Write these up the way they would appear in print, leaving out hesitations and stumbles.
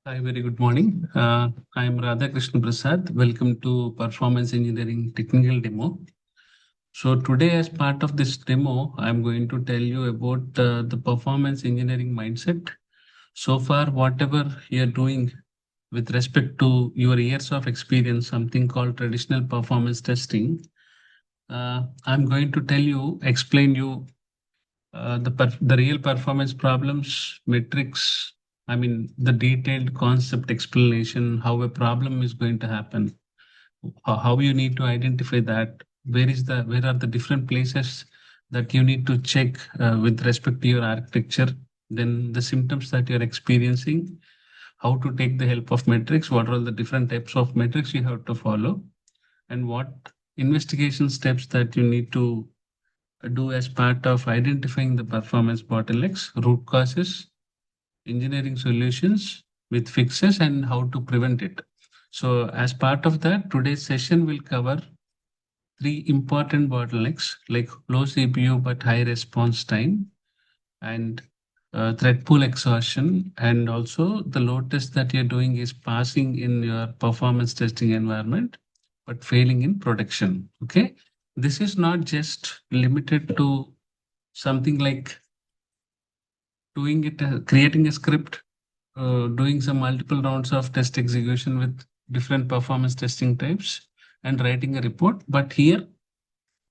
Hi, very good morning. I am Radhakrishna Prasad. Welcome to Performance Engineering Technical Demo. So today, as part of this demo, I'm going to tell you about the performance engineering mindset. So far, whatever you're doing with respect to your years of experience, something called traditional performance testing, I'm going to tell you, explain you the real performance problems, metrics, I mean, the detailed concept explanation, how a problem is going to happen, how you need to identify that, where are the different places that you need to check with respect to your architecture, then the symptoms that you're experiencing, how to take the help of metrics, what are the different types of metrics you have to follow, and what investigation steps that you need to do as part of identifying the performance bottlenecks, root causes, engineering solutions with fixes, and how to prevent it. So, as part of that, today's session will cover three important bottlenecks like low CPU but high response time and thread pool exhaustion, and also the load test that you're doing is passing in your performance testing environment but failing in production. Okay, this is not just limited to something like doing it, creating a script, doing some multiple rounds of test execution with different performance testing types and writing a report. But here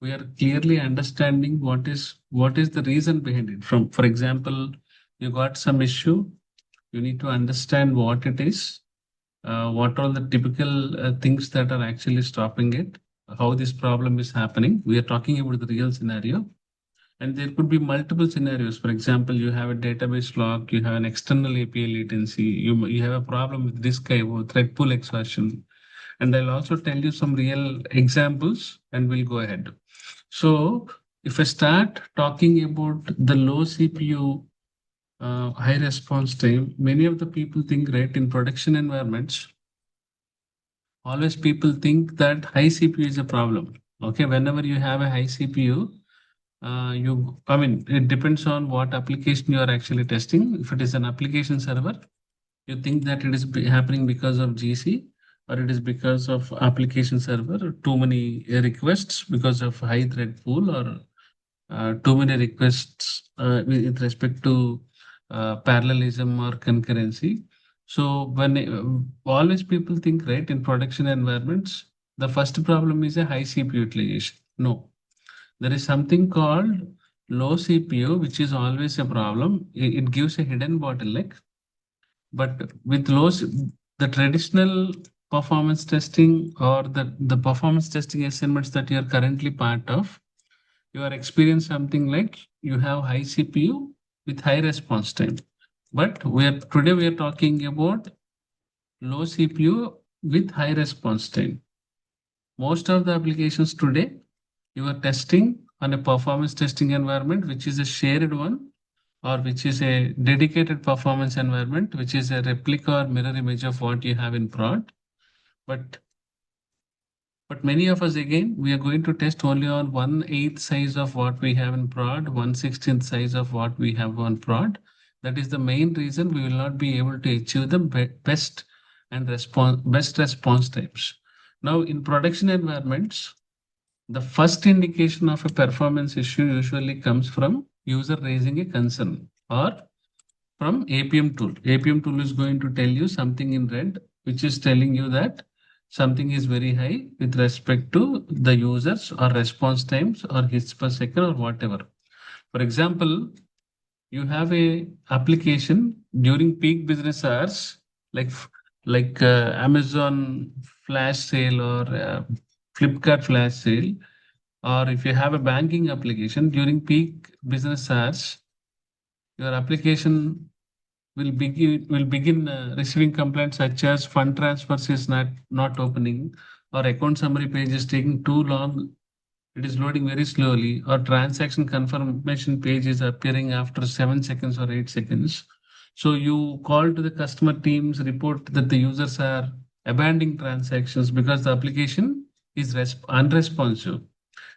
we are clearly understanding what is the reason behind it. From, for example, you got some issue, you need to understand what it is, what are the typical things that are actually stopping it, how this problem is happening. We are talking about the real scenario, and there could be multiple scenarios. For example, you have a database lock, you have an external API latency, you have a problem with disk IO, thread pool exhaustion. And I'll also tell you some real examples and we'll go ahead. So if I start talking about the low CPU, high response time, many of the people think, right, in production environments, always people think that high CPU is a problem. Okay, whenever you have a high CPU, I mean, it depends on what application you are actually testing. If it is an application server, you think that it is happening because of GC, or it is because of application server, too many requests because of high thread pool, or too many requests with respect to parallelism or concurrency. So when always people think, right, in production environments, the first problem is a high CPU utilization. No, there is something called low CPU, which is always a problem. It gives a hidden bottleneck. But with the traditional performance testing, or the performance testing assignments that you are currently part of, you are experiencing something like you have high CPU with high response time. But today we are talking about low CPU with high response time. Most of the applications today, you are testing on a performance testing environment, which is a shared one, or which is a dedicated performance environment, which is a replica or mirror image of what you have in prod. But but many of us, again, we are going to test only on 1/8 size of what we have in prod, 1/16 size of what we have on prod. That is the main reason we will not be able to achieve the best response types. Now, in production environments, the first indication of a performance issue usually comes from user raising a concern, or from APM tool. APM tool is going to tell you something in red, which is telling you that something is very high with respect to the users or response times or hits per second or whatever. For example, you have a application during peak business hours, like Amazon flash sale, or Flipkart flash sale, or if you have a banking application during peak business hours, your application will begin receiving complaints such as fund transfers is not opening, or account summary page is taking too long, it is loading very slowly, or transaction confirmation page is appearing after 7 seconds or 8 seconds. So you call to the customer teams, report that the users are abandoning transactions because the application is unresponsive.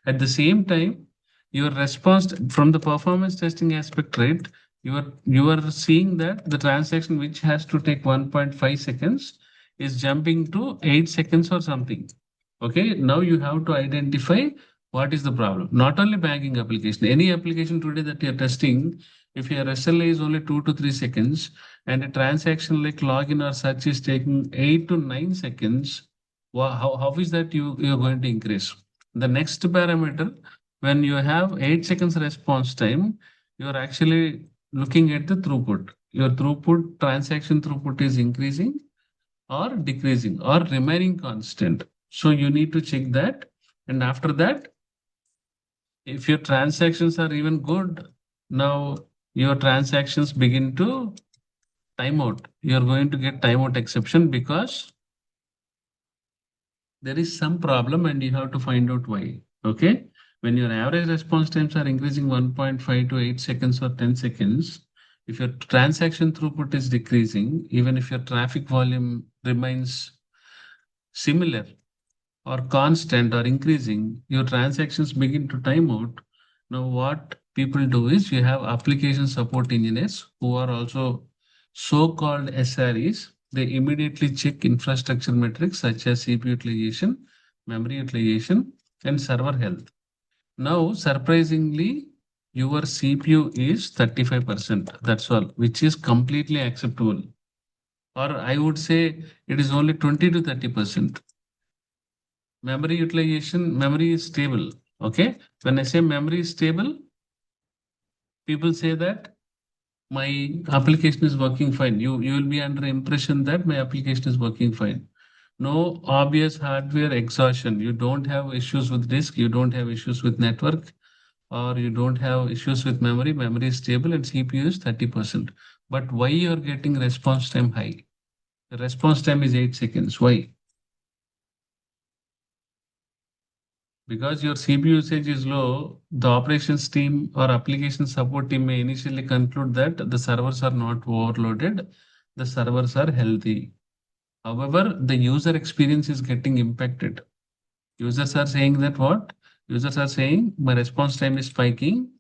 At the same time, your response from the performance testing aspect, right? you are seeing that the transaction which has to take 1.5 seconds is jumping to 8 seconds or something. Okay, now you have to identify what is the problem. Not only banking application, any application today that you're testing, if your SLA is only 2 to 3 seconds and a transaction like login or search is taking 8 to 9 seconds, how is that you're going to increase? The next parameter, when you have 8 seconds response time, you are actually looking at the throughput. Your throughput, transaction throughput is increasing or decreasing or remaining constant. So you need to check that. And after that, if your transactions are even good, now your transactions begin to timeout. You're going to get timeout exception because there is some problem and you have to find out why. Okay. When your average response times are increasing 1.5 to 8 seconds or 10 seconds, if your transaction throughput is decreasing, even if your traffic volume remains similar or constant or increasing, your transactions begin to time out. Now, what people do is you have application support engineers who are also so-called SREs. They immediately check infrastructure metrics such as CPU utilization, memory utilization, and server health. Now, surprisingly, your CPU is 35%. That's all, which is completely acceptable. Or I would say it is only 20 to 30%. Memory utilization, memory is stable. Okay. When I say memory is stable, people say that my application is working fine. You will be under impression that my application is working fine. No obvious hardware exhaustion. You don't have issues with disk, you don't have issues with network, or you don't have issues with memory. Memory is stable and CPU is 30%. But why you're getting response time high? The response time is 8 seconds. Why? Because your CPU usage is low, the operations team or application support team may initially conclude that the servers are not overloaded, the servers are healthy. However, the user experience is getting impacted. Users are saying that what? Users are saying my response time is spiking,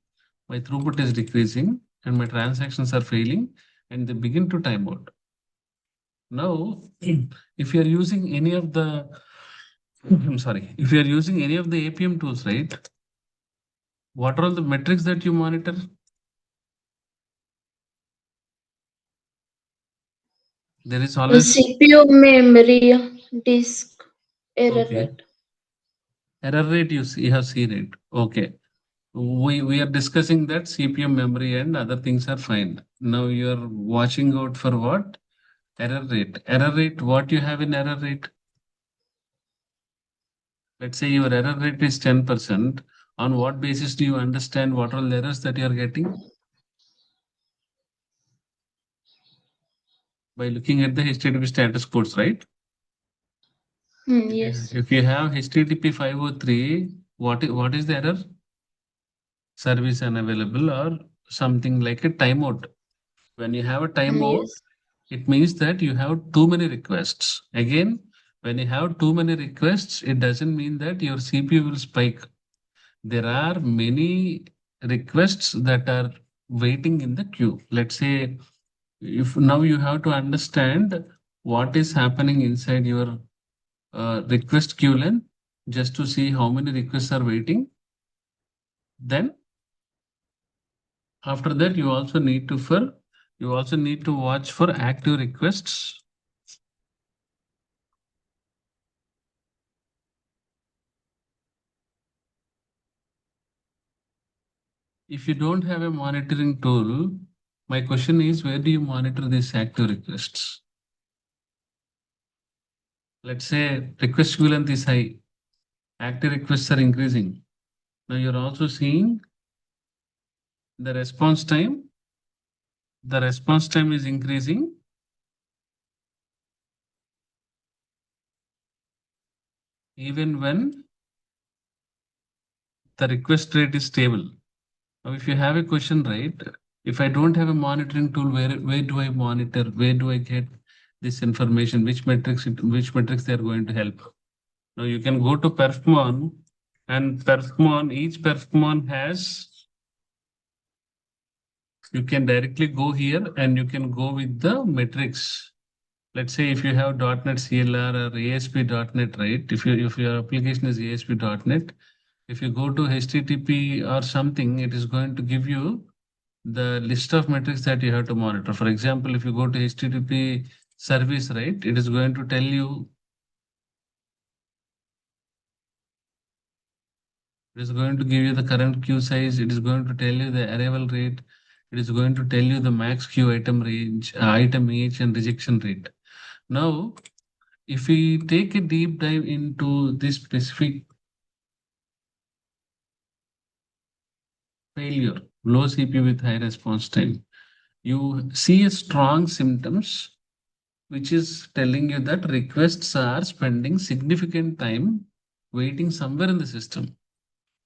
my throughput is decreasing, and my transactions are failing, and they begin to time out. Now, if you are using any of the, I'm sorry, if you are using any of the APM tools, right? What are all the metrics that you monitor? There is always CPU, memory, disk, error okay. rate. Error rate you have seen it. Okay. We are discussing that CPU memory and other things are fine. Now you're watching out for what? Error rate. Error rate, what you have in error rate? Let's say your error rate is 10%. On what basis do you understand what are the errors that you are getting? By looking at the HTTP status codes, right? Yes. If you have HTTP 503, what is the error? Service unavailable or something like a timeout. When you have a timeout, Yes. it means that you have too many requests. Again, when you have too many requests, it doesn't mean that your CPU will spike. There are many requests that are waiting in the queue. Let's say if now you have to understand what is happening inside your request queue line just to see how many requests are waiting. Then after that, you also need to watch for active requests. If you don't have a monitoring tool, my question is where do you monitor these active requests? Let's say request queue length is high, active requests are increasing. Now you're also seeing the response time. The response time is increasing even when the request rate is stable. Now, if you have a question, right? If I don't have a monitoring tool, where do I monitor? Where do I get this information? Which metrics they are going to help? Now you can go to Perfmon, and Perfmon, each Perfmon has you can directly go here and you can go with the metrics. Let's say if you have .NET CLR or ASP.NET, right? If your application is ASP.NET, if you go to HTTP or something, it is going to give you the list of metrics that you have to monitor. For example, if you go to HTTP service, right, it is going to tell you, it is going to give you the current queue size. It is going to tell you the arrival rate. It is going to tell you the max queue item range, item age, and rejection rate. Now, if we take a deep dive into this specific failure, low CPU with high response time, you see a strong symptoms which is telling you that requests are spending significant time waiting somewhere in the system.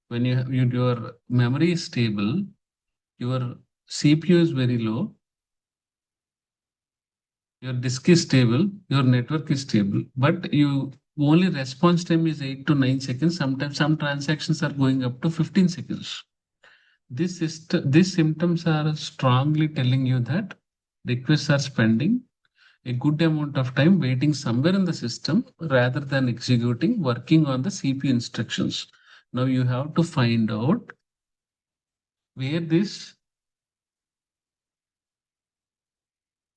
When your memory is stable, your CPU is very low, your disk is stable, your network is stable, but you only response time is 8 to 9 seconds. Sometimes some transactions are going up to 15 seconds. These symptoms are strongly telling you that requests are spending a good amount of time waiting somewhere in the system rather than executing, working on the CPU instructions. Now you have to find out where these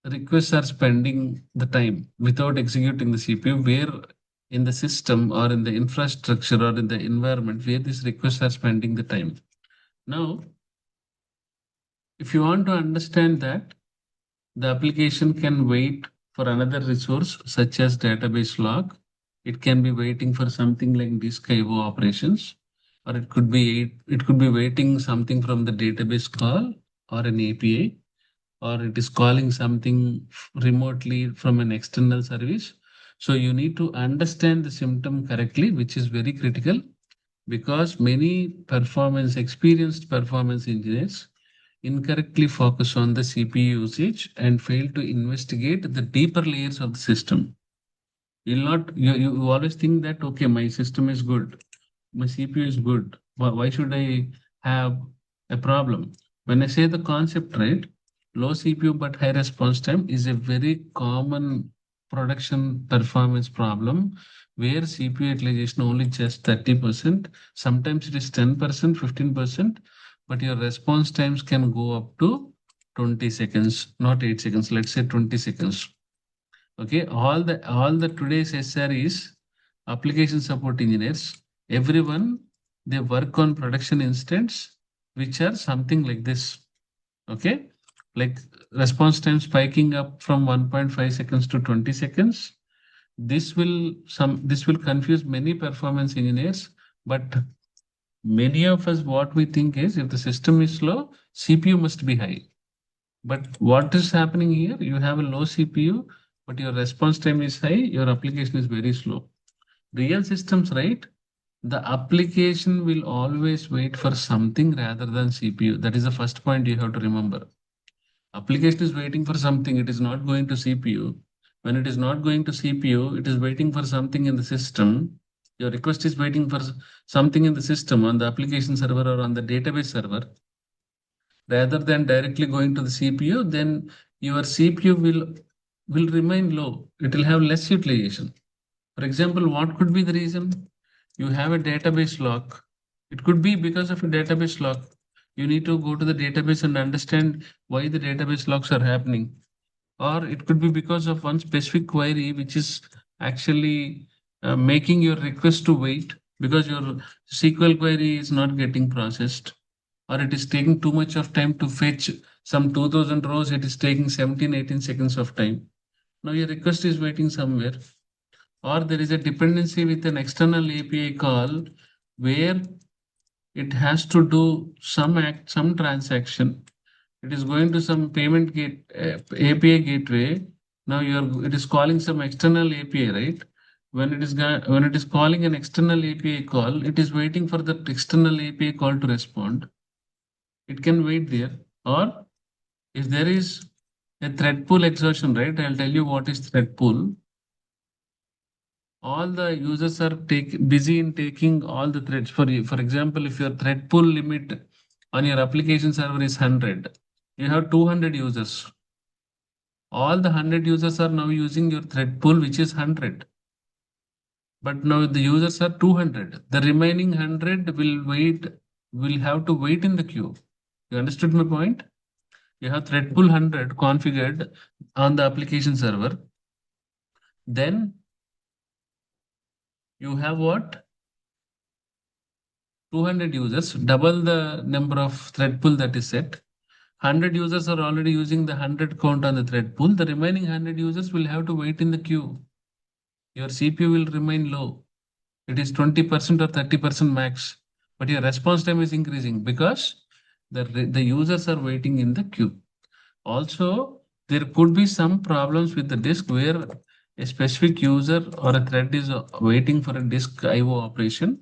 requests are spending the time without executing the CPU, where in the system or in the infrastructure or in the environment where these requests are spending the time. Now, if you want to understand that, the application can wait for another resource such as database log. It can be waiting for something like disk IO operations, or it could be waiting something from the database call or an API, or it is calling something remotely from an external service. So you need to understand the symptom correctly, which is very critical because many experienced performance engineers incorrectly focus on the CPU usage and fail to investigate the deeper layers of the system. You'll not, you always think that, okay, my system is good, my CPU is good. Why should I have a problem? When I say the concept right, low CPU but high response time is a very common production performance problem where CPU utilization only just 30%. Sometimes it is 10%, 15%, but your response times can go up to 20 seconds, not 8 seconds. Let's say 20 seconds. Okay, all the today's SR is application support engineers. Everyone they work on production instance, which are something like this. Okay, like response time spiking up from 1.5 seconds to 20 seconds. This will confuse many performance engineers, but many of us what we think is if the system is slow, CPU must be high. But what is happening here? You have a low CPU, but your response time is high, your application is very slow. Real systems, right? The application will always wait for something rather than CPU. That is the first point you have to remember. Application is waiting for something, it is not going to CPU. When it is not going to CPU, it is waiting for something in the system. Your request is waiting for something in the system on the application server or on the database server rather than directly going to the CPU, then your CPU will remain low. It will have less utilization. For example, what could be the reason? You have a database lock. It could be because of a database lock. You need to go to the database and understand why the database locks are happening. Or it could be because of one specific query which is actually making your request to wait because your SQL query is not getting processed or it is taking too much of time to fetch some 2000 rows. It is taking 17, 18 seconds of time. Now your request is waiting somewhere, or there is a dependency with an external API call where it has to do some transaction. It is going to some payment gate API gateway. Now it is calling some external API, right? When it is calling an external API call, it is waiting for the external API call to respond. It can wait there. Or if there is a thread pool exhaustion, right? I'll tell you what is thread pool. All the users are busy in taking all the threads. For example, if your thread pool limit on your application server is 100, You have 200 users. All the 100 users are now using your thread pool, which is 100. But now the users are 200. The remaining 100 will have to wait in the queue. You understood my point? You have thread pool 100 configured on the application server. Then you have what? 200 users, double the number of thread pool that is set. 100 users are already using the 100 count on the thread pool. The remaining 100 users will have to wait in the queue. Your CPU will remain low. It is 20% or 30% max, but your response time is increasing because the users are waiting in the queue. Also, there could be some problems with the disk where a specific user or a thread is waiting for a disk IO operation,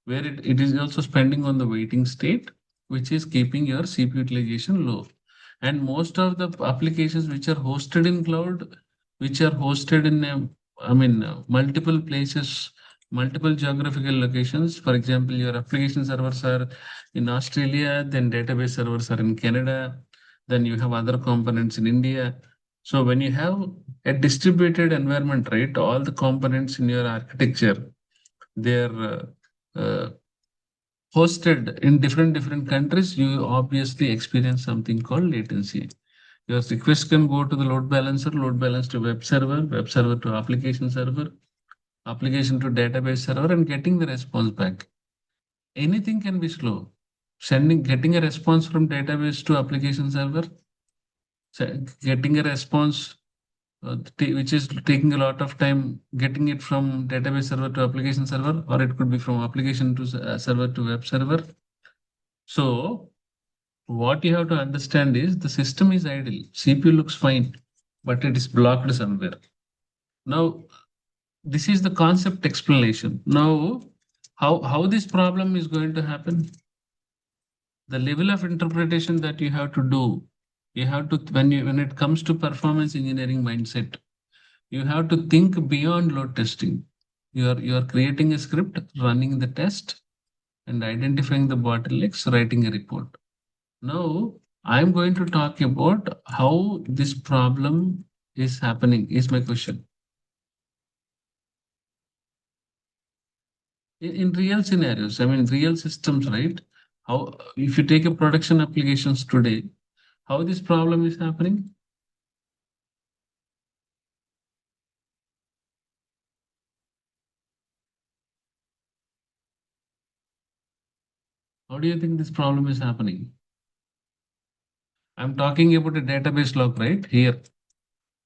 where it is also spending on the waiting state, which is keeping your CPU utilization low. And most of the applications which are hosted in cloud, which are hosted in, multiple places, multiple geographical locations. For example, your application servers are in Australia, then database servers are in Canada, then you have other components in India. So when you have a distributed environment, right, all the components in your architecture, they're hosted in different countries, you obviously experience something called latency. Your request can go to the load balancer, load balancer to web server to application server, application to database server, and getting the response back. Anything can be slow. Getting a response from database to application server, getting a response which is taking a lot of time, getting it from database server to application server, or it could be from application to server to web server. So what you have to understand is the system is idle. CPU looks fine, but it is blocked somewhere. Now, this is the concept explanation. Now, how this problem is going to happen? The level of interpretation that you have to do, you have to when it comes to performance engineering mindset, you have to think beyond load testing. You are creating a script, running the test, and identifying the bottlenecks, writing a report. Now, I'm going to talk about how this problem is happening, is my question. In real scenarios, I mean, real systems, right? How, if you take a production applications today, how this problem is happening? How do you think this problem is happening? I'm talking about a database lock, right? Here,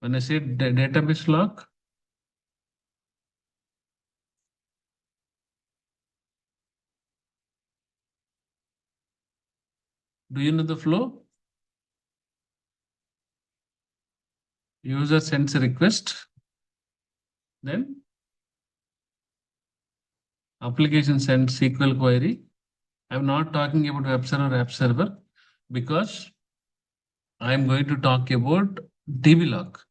when I say database lock, do you know the flow? User sends a request, then application sends SQL query. I'm not talking about web server, app server, because I'm going to talk about DB lock.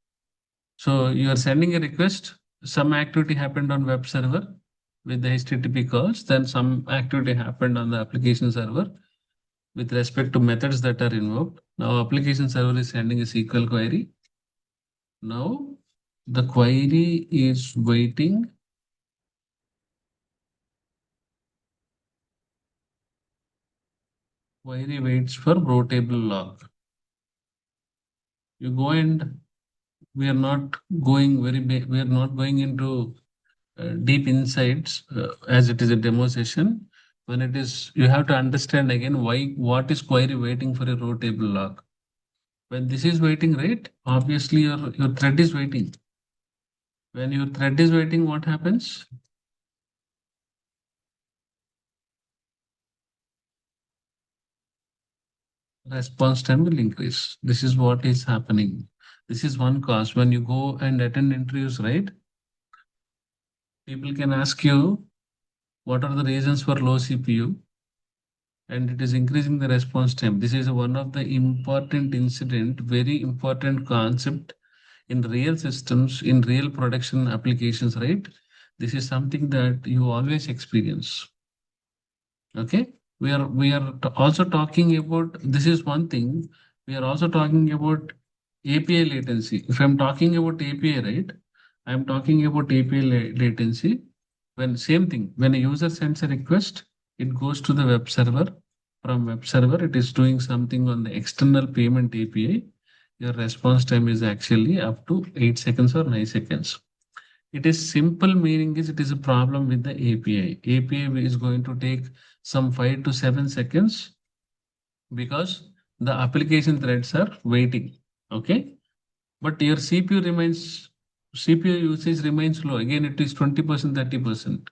So you are sending a request, some activity happened on web server with the HTTP calls, then some activity happened on the application server with respect to methods that are invoked. Now application server is sending a SQL query. Now the query is waiting. Query waits for row table log. You go and we are not going we are not going into deep insights as it is a demo session. When it is, you have to understand again what is query waiting for a row table log. When this is waiting, right? Obviously, your thread is waiting. When your thread is waiting, what happens? Response time will increase. This is what is happening. This is one cause. When you go and attend interviews, right? People can ask you what are the reasons for low CPU, and it is increasing the response time. This is one of the important incident, very important concept in real systems, in real production applications, right? This is something that you always experience. Okay, also talking about, this is one thing We are also talking about API latency. If I'm talking about API, right, I'm talking about API latency. When same thing, when a user sends a request, it goes to the web server. From web server, it is doing something on the external payment API. Your response time is actually up to 8 seconds or 9 seconds. It is simple, meaning is it is a problem with the API. API is going to take some 5 to 7 seconds because the application threads are waiting. Okay. But your CPU usage remains low. Again, it is 20%, 30%.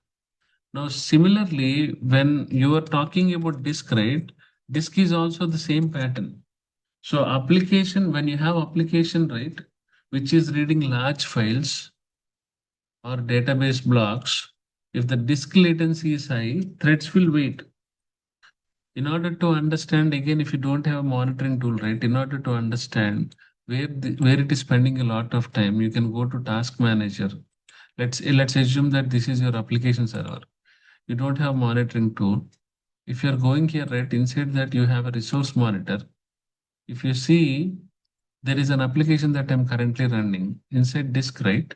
Now, similarly, when you are talking about disk, right, disk is also the same pattern. So application, when you have application, right, which is reading large files or database blocks, if the disk latency is high, threads will wait. In order to understand, again, if you don't have a monitoring tool, right, in order to understand where it is spending a lot of time, you can go to task manager. Let's assume that this is your application server. You don't have monitoring tool. If you're going here, right, inside that you have a resource monitor. If you see, there is an application that I'm currently running inside disk, right?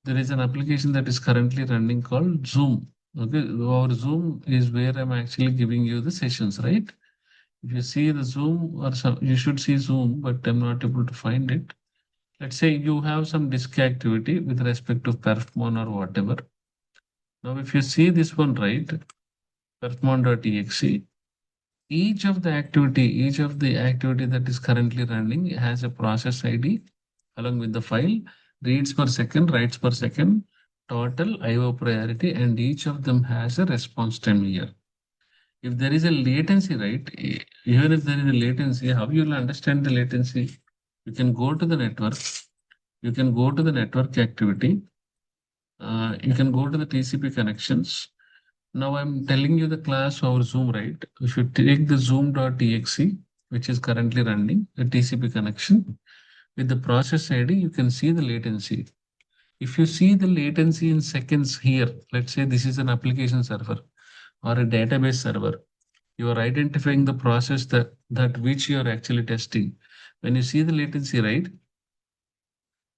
There is an application that is currently running called Zoom. Okay, our Zoom is where I'm actually giving you the sessions, right? If you see the Zoom or some, you should see Zoom, but I'm not able to find it. Let's say you have some disk activity with respect to perfmon or whatever. Now, if you see this one, right, perfmon.exe, each of the activity that is currently running has a process ID along with the file, reads per second, writes per second, total IO priority, and each of them has a response time here. If there is a latency, right, even if there is a latency, how you will understand the latency? You can go to the network, you can go to the network activity, you can go to the TCP connections. Now I'm telling you the class over Zoom, right? If you take the zoom.exe, which is currently running a TCP connection with the process ID, you can see the latency. If you see the latency in seconds here, let's say this is an application server or a database server, you are identifying the process that which you are actually testing. When you see the latency, right?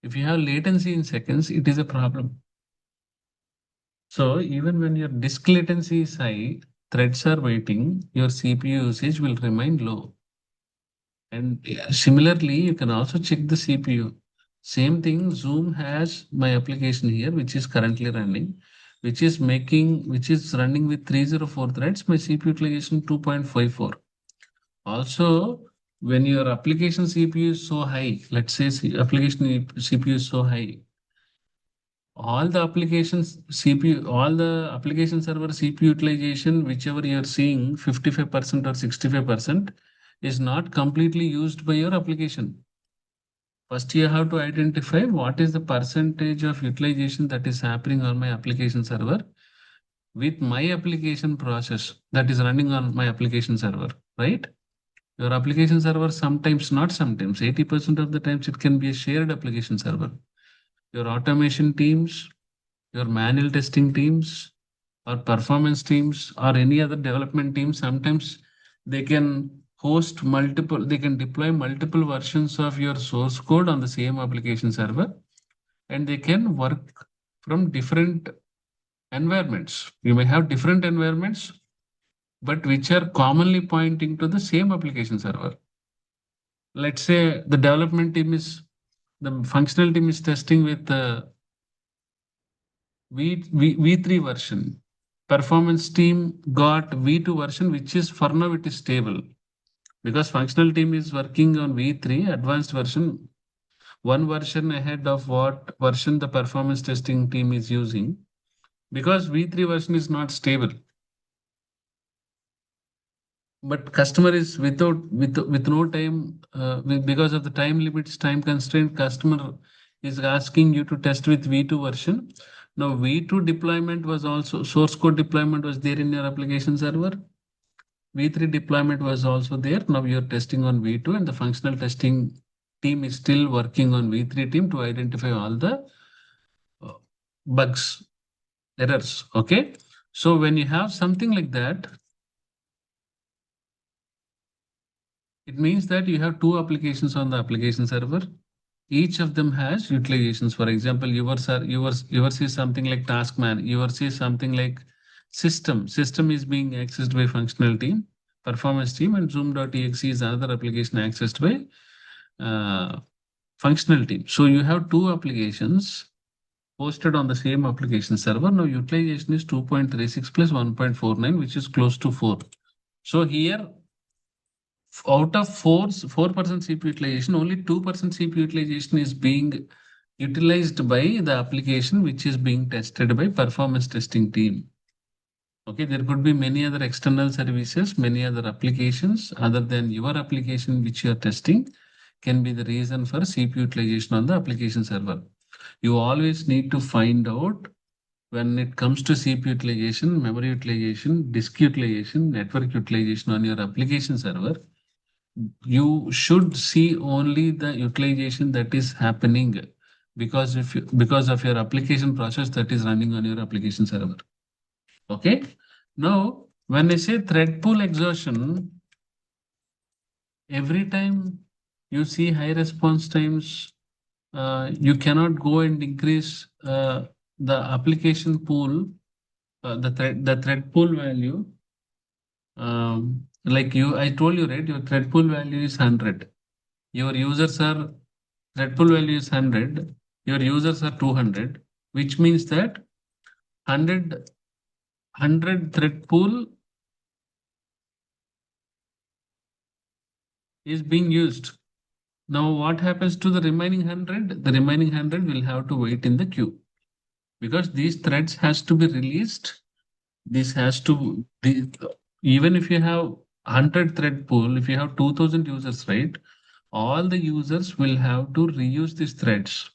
If you have latency in seconds, it is a problem. So even when your disk latency is high, threads are waiting, your CPU usage will remain low. And similarly, you can also check the CPU. Same thing, Zoom has my application here, which is currently running, which is running with 304 threads, my CPU utilization 2.54. Also, when your application CPU is so high, let's say application CPU is so high, all the application server CPU utilization, whichever you're seeing, 55% or 65%, is not completely used by your application. First, you have to identify what is the percentage of utilization that is happening on my application server with my application process that is running on my application server, right? Your application server sometimes, not sometimes, 80% of the times it can be a shared application server. Your automation teams, your manual testing teams, or performance teams, or any other development team, sometimes they can they can deploy multiple versions of your source code on the same application server, and they can work from different environments. You may have different environments, but which are commonly pointing to the same application server. Let's say the functional team is testing with the V3 version. Performance team got V2 version, which is for now it is stable because functional team is working on V3 advanced version, one version ahead of what version the performance testing team is using because V3 version is not stable. But customer is with no time because of the time limits, time constraint. Customer is asking you to test with V2 version. Now V2 deployment was also source code deployment was there in your application server. V3 deployment was also there. Now you're testing on V2 and the functional testing team is still working on V3 team to identify all the uh, bugs, errors. Okay. So when you have something like that, It means that you have two applications on the application server. Each of them has utilizations. For example, yours is something like task man. Yours is something like system. System is being accessed by functional team, performance team, and zoom.exe is another application accessed by functional team. So you have two applications hosted on the same application server. Now utilization is 2.36 plus 1.49, which is close to 4. So here, out of 4% CPU utilization, only 2% CPU utilization is being utilized by the application which is being tested by performance testing team. Okay, there could be many other external services, many other applications other than your application which you are testing can be the reason for CPU utilization on the application server. You always need to find out when it comes to CPU utilization, memory utilization, disk utilization, network utilization on your application server, you should see only the utilization that is happening because of your application process that is running on your application server. Okay. Now, when I say thread pool exhaustion, every time you see high response times, you cannot go and increase the application pool, the thread pool value. Like I told you, right? Your thread pool value is 100. Your users are thread pool value is 100. Your users are 200, which means that 100 thread pool is being used. Now, what happens to the remaining 100? The remaining 100 will have to wait in the queue because these threads has to be released. This has to the, even if you have 100 thread pool, if you have 2000 users, right? All the users will have to reuse these threads.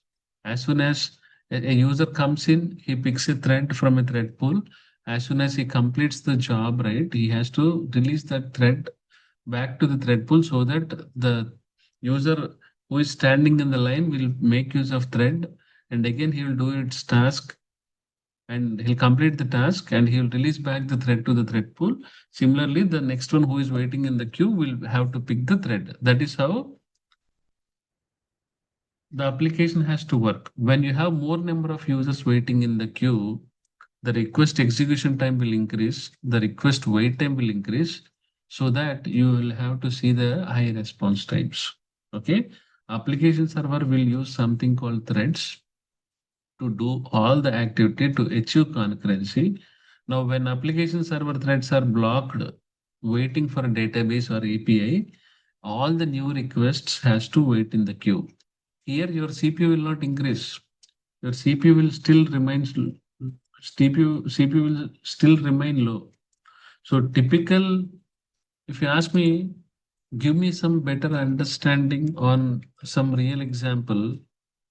As soon as a user comes in, he picks a thread from a thread pool. As soon as he completes the job, right, he has to release that thread back to the thread pool so that the user who is standing in the line will make use of thread and again he will do its task and he'll complete the task and he'll release back the thread to the thread pool. Similarly, the next one who is waiting in the queue will have to pick the thread. That is how the application has to work. When you have more number of users waiting in the queue, the request execution time will increase, the request wait time will increase, so that you will have to see the high response times. Okay. Application server will use something called threads to do all the activity to achieve concurrency. Now, when application server threads are blocked, waiting for a database or API, all the new requests has to wait in the queue. Here, your CPU will not increase. Your CPU will still remain CPU will still remain low. So typical, if you ask me, give me some better understanding on some real example.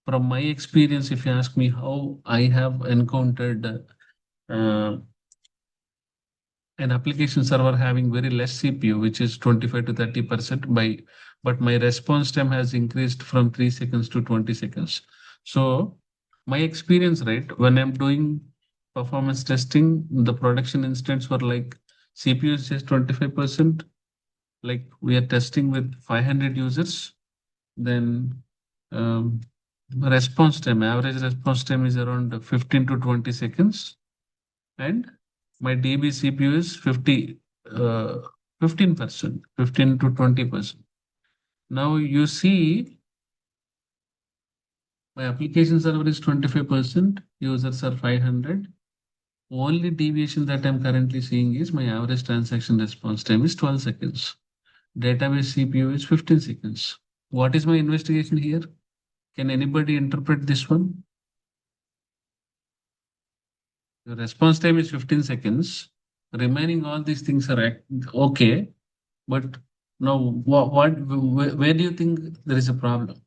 From my experience, if you ask me how I have encountered an application server having very less CPU, which is 25 to 30% but my response time has increased from 3 seconds to 20 seconds. So my experience, right, when I'm doing performance testing, the production instance were like CPU is just 25%, like we are testing with 500 users, then um, average response time is around 15 to 20 seconds and my DB CPU is 15%, 15 to 20%. Now you see my application server is 25%, users are 500. Only deviation that I'm currently seeing is my average transaction response time is 12 seconds. Database CPU is 15 seconds. What is my investigation here? Can anybody interpret this one? The response time is 15 seconds. Remaining all these things are okay. But now, where do you think there is a problem?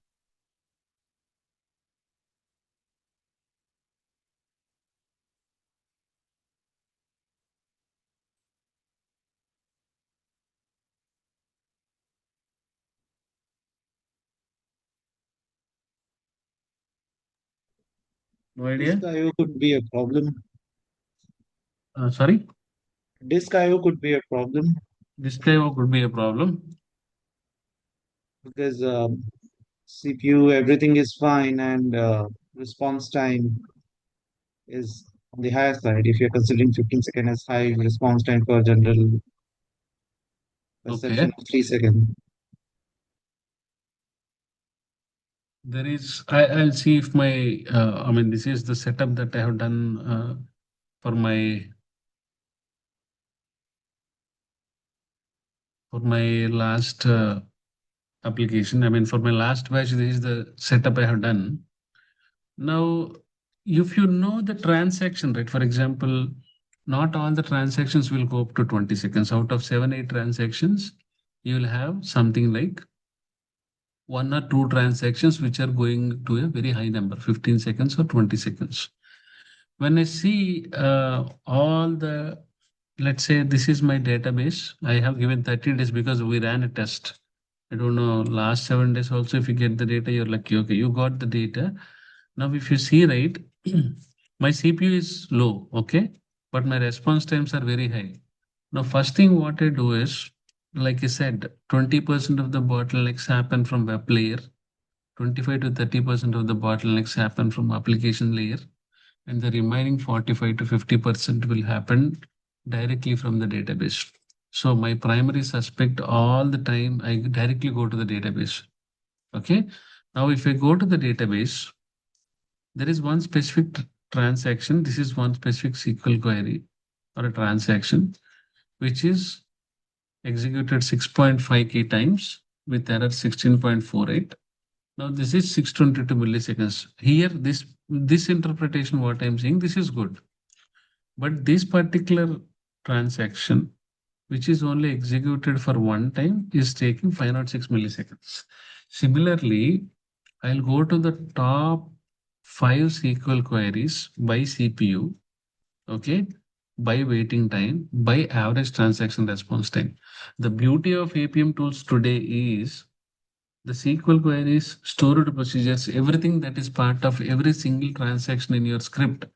No idea? Disk IO could be a problem. Sorry, Disk IO could be a problem. this guy could be a problem. because CPU, everything is fine, and response time is on the higher side. If you're considering 15 seconds as high response time for general Okay. perception of 3 seconds. I'll see if my, I mean, this is the setup that I have done for my last application. I mean, for my last batch, this is the setup I have done. Now, if you know the transaction, right? For example, not all the transactions will go up to 20 seconds. Out of 7, 8 transactions, you will have something like 1 or 2 transactions which are going to a very high number, 15 seconds or 20 seconds. When I see all the, let's say this is my database, I have given 30 days because we ran a test. I don't know, last 7 days also, if you get the data, you're lucky. Okay, you got the data. Now, if you see, right, my CPU is low, okay, but my response times are very high. Now, first thing what I do is, like I said, 20% of the bottlenecks happen from web layer, 25 to 30% of the bottlenecks happen from application layer, and the remaining 45 to 50% will happen directly from the database. So my primary suspect all the time, I directly go to the database. Okay. Now, if I go to the database, there is one specific transaction. This is one specific SQL query or a transaction, which is executed 6.5 key times with error 16.48. Now this is 622 milliseconds. Here, this interpretation, what I'm saying, this is good. But this particular transaction, which is only executed for one time, is taking 506 milliseconds. Similarly, I'll go to the top 5 SQL queries by CPU, okay, by waiting time, by average transaction response time. The beauty of APM tools today is the SQL queries, stored procedures, everything that is part of every single transaction in your script.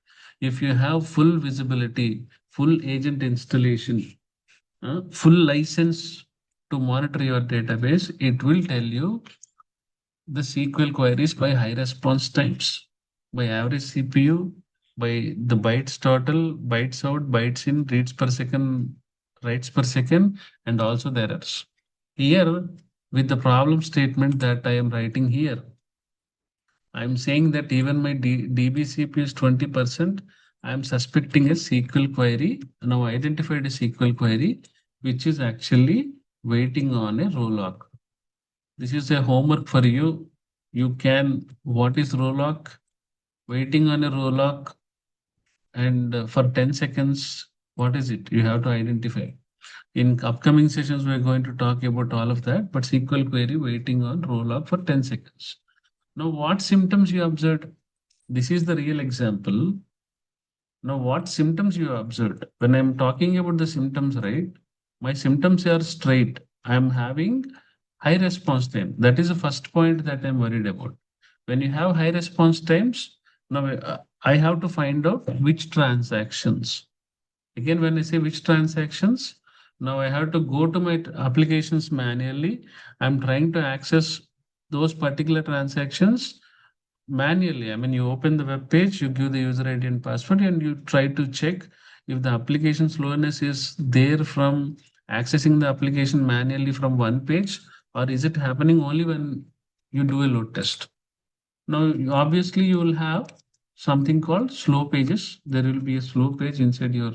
If you have full visibility, full agent installation, full license to monitor your database, it will tell you the SQL queries by high response times, by average CPU, by the bytes total, bytes out, bytes in, reads per second, writes per second, and also the errors. Here, with the problem statement that I am writing here, I'm saying that even my DB is 20%. I'm suspecting a SQL query. Now identified a SQL query, which is actually waiting on a row lock. This is a homework for you. You can, what is row lock? Waiting on a row lock, and for 10 seconds, what is it? You have to identify. In upcoming sessions, we're going to talk about all of that, but SQL query waiting on row lock for 10 seconds. Now, what symptoms you observed? This is the real example. Now, what symptoms you observed? When I'm talking about the symptoms, right? My symptoms are straight. I'm having high response time. That is the first point that I'm worried about. When you have high response times, now I have to find out which transactions. Again, when I say which transactions, now I have to go to my applications manually. I'm trying to access those particular transactions manually. I mean, you open the web page, you give the user ID and password, and you try to check if the application slowness is there from accessing the application manually from one page, or is it happening only when you do a load test. Now, obviously, you will have something called slow pages. There will be a slow page inside your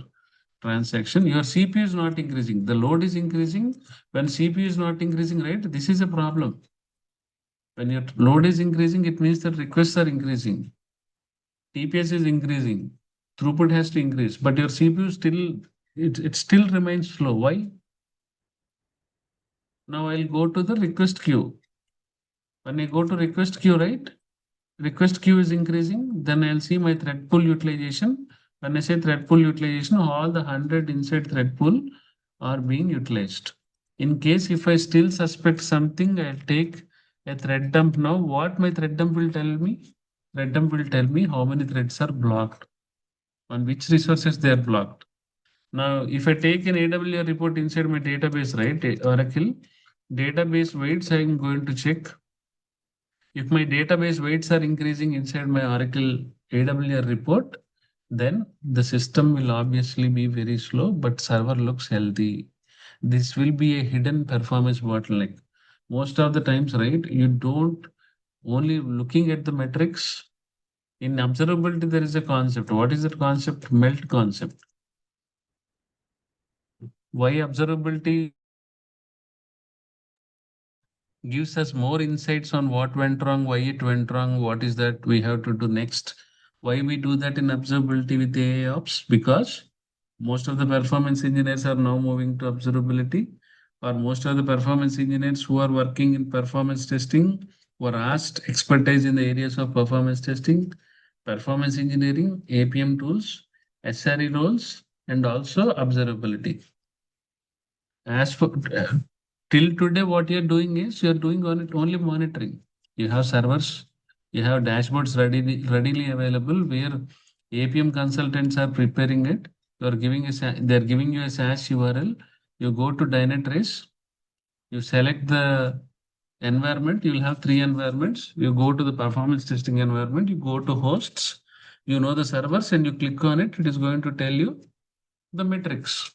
transaction. Your CPU is not increasing. The load is increasing. When CPU is not increasing, right? This is a problem. When your load is increasing, it means that requests are increasing. TPS is increasing. Throughput has to increase, but your CPU still, it still remains slow. Why? Now I'll go to the request queue. When I go to request queue, right? Request queue is increasing. Then I'll see my thread pool utilization. When I say thread pool utilization, all the 100 inside thread pool are being utilized. In case if I still suspect something, I'll take a thread dump now. What my thread dump will tell me? Thread dump will tell me how many threads are blocked, on which resources they are blocked. Now, if I take an AWR report inside my database, right, Oracle, database weights, I'm going to check. If my database weights are increasing inside my Oracle AWR report, then the system will obviously be very slow, but server looks healthy. This will be a hidden performance bottleneck. Most of the times, right, you don't only looking at the metrics. In observability, there is a concept. What is that concept? Melt concept. Why observability gives us more insights on what went wrong, why it went wrong, what is that we have to do next. Why we do that in observability with AI ops? Because most of the performance engineers are now moving to observability, or most of the performance engineers who are working in performance testing were asked expertise in the areas of performance testing, performance engineering, APM tools, SRE roles, and also observability. As for till today, what you're doing is you're doing on it only monitoring. You have servers, you have dashboards readily available where APM consultants are preparing it. You're giving they're giving you a SaaS URL. You go to Dynatrace, you select the environment, you'll have three environments. You go to the performance testing environment, you go to hosts, you know the servers, and you click on it. It is going to tell you the metrics.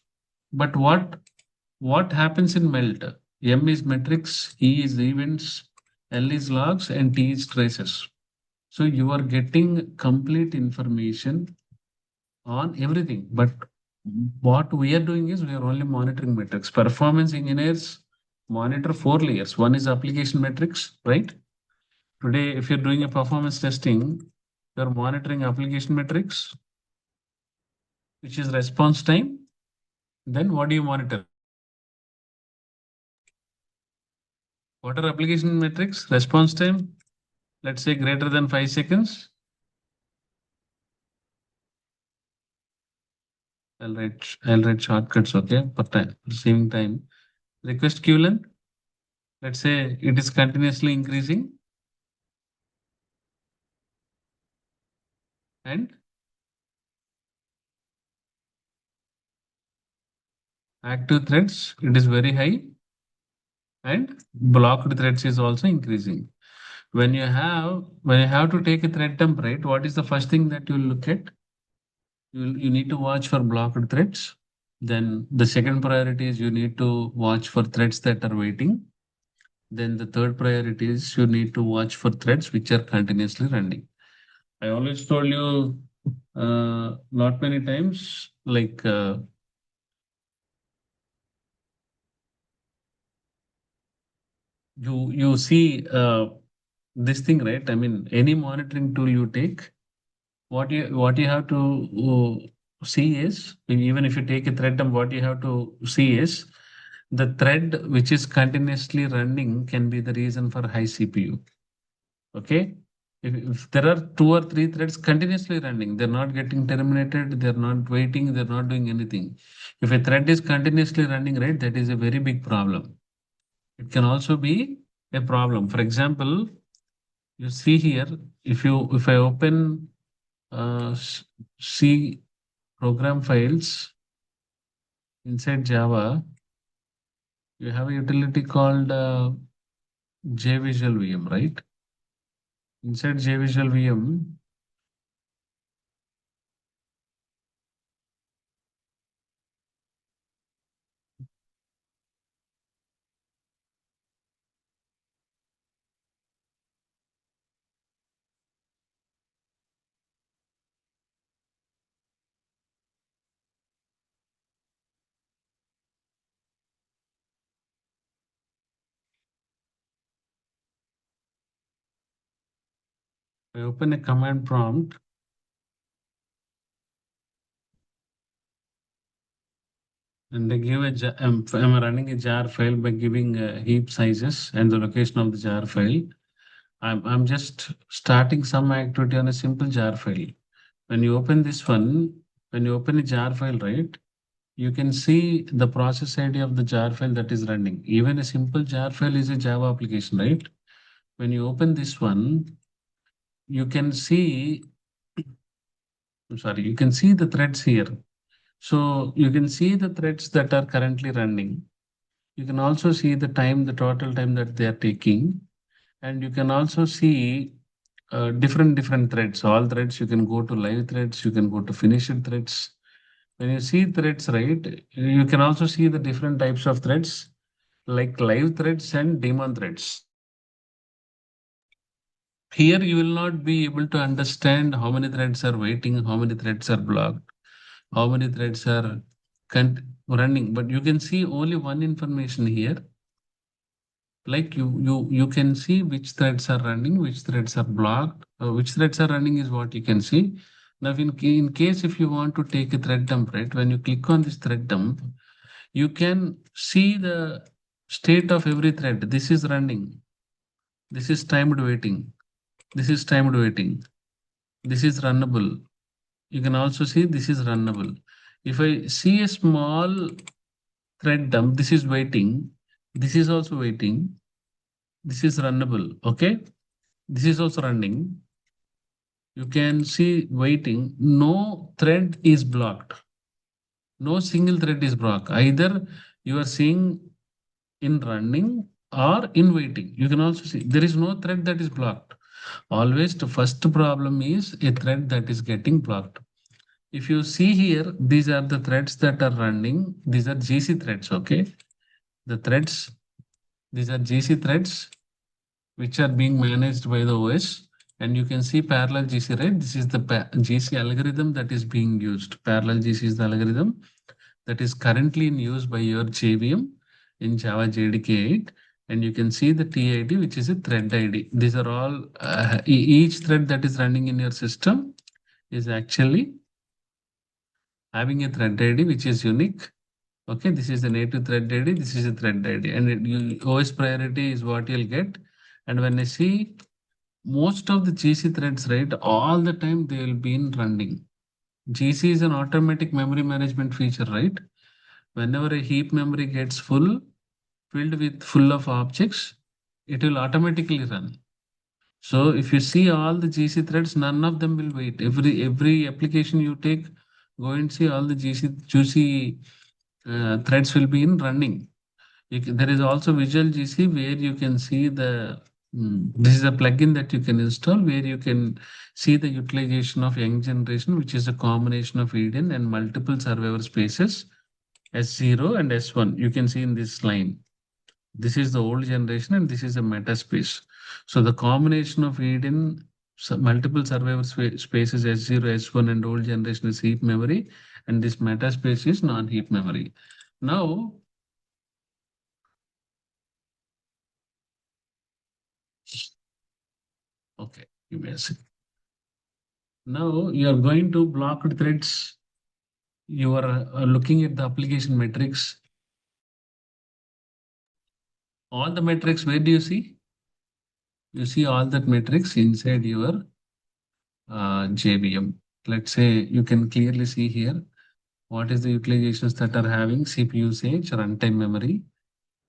But what happens in Melt? M is metrics, E is events, L is logs, and T is traces. So you are getting complete information on everything. But what we are doing is we are only monitoring metrics. Performance engineers monitor four layers. One is application metrics, right? Today, if you're doing a performance testing, you're monitoring application metrics, which is response time. Then what do you monitor? What are application metrics? Response time, let's say greater than 5 seconds. I'll write shortcuts, okay, for time, saving time. Request queue length, let's say it is continuously increasing. And active threads, it is very high. And blocked threads is also increasing. When you have to take a thread dump, right, what is the first thing that you look at? You need to watch for blocked threads. Then the second priority is you need to watch for threads that are waiting. Then the third priority is you need to watch for threads which are continuously running. I always told you not many times, like you see this thing, right? I mean, any monitoring tool you take, what you have to see is, even if you take a thread dump, what you have to see is the thread which is continuously running can be the reason for high CPU. Okay. If there are two or three threads continuously running, they're not getting terminated, they're not waiting, they're not doing anything. If a thread is continuously running, right, that is a very big problem. It can also be a problem. For example, you see here, if I open C program files inside Java, you have a utility called JVisual VM, right? Inside JVisual VM, I open a command prompt and they give I'm running a jar file by giving heap sizes and the location of the jar file. I'm just starting some activity on a simple jar file. When you open this one, when you open a jar file, right, you can see the process ID of the jar file that is running. Even a simple jar file is a Java application, right? When you open this one, you can see, I'm sorry, you can see the threads here. So you can see the threads that are currently running. You can also see the time, the total time that they are taking, and you can also see different threads. All threads, you can go to live threads, you can go to finished threads. When you see threads, right, you can also see the different types of threads like live threads and daemon threads. Here you will not be able to understand how many threads are waiting, how many threads are blocked, how many threads are running, but you can see only one information here. Like you can see which threads are running, which threads are blocked, which threads are running is what you can see. Now, in case if you want to take a thread dump, right, when you click on this thread dump, you can see the state of every thread. This is running. This is timed waiting. This is timed waiting. This is runnable. You can also see this is runnable. If I see a small thread dump, this is waiting. This is also waiting. This is runnable. Okay. This is also running. You can see waiting. No thread is blocked. No single thread is blocked. Either you are seeing in running or in waiting. You can also see there is no thread that is blocked. Always the first problem is a thread that is getting blocked. If you see here, these are the threads that are running. These are GC threads, okay? The threads, these are GC threads which are being managed by the OS. And you can see parallel GC, right? This is the GC algorithm that is being used. Parallel GC is the algorithm that is currently in use by your JVM in Java JDK 8. And you can see the TID, which is a thread ID. These are all, each thread that is running in your system is actually having a thread ID, which is unique. Okay, this is the native thread ID, this is a thread ID. And OS priority is what you'll get. And when I see most of the GC threads, right, all the time they will be in running. GC is an automatic memory management feature, right? Whenever a heap memory gets filled with full of objects, it will automatically run. So if you see all the GC threads, none of them will wait. Every application you take, go and see all the GC threads will be in running. There is also Visual GC where you can see this is a plugin that you can install where you can see the utilization of young generation, which is a combination of Eden and multiple survivor spaces, S0 and S1. You can see in this line. This is the old generation and this is a meta space. So the combination of Eden, multiple survivor spaces, S0, S1 and old generation is heap memory, and this meta space is non-heap memory. Now, okay, give me a second. Now you are going to blocked threads. You are looking at the application metrics. All the metrics, where do you see? You see all that metrics inside your JVM. Let's say you can clearly see here what is the utilizations that are having CPU usage, runtime memory,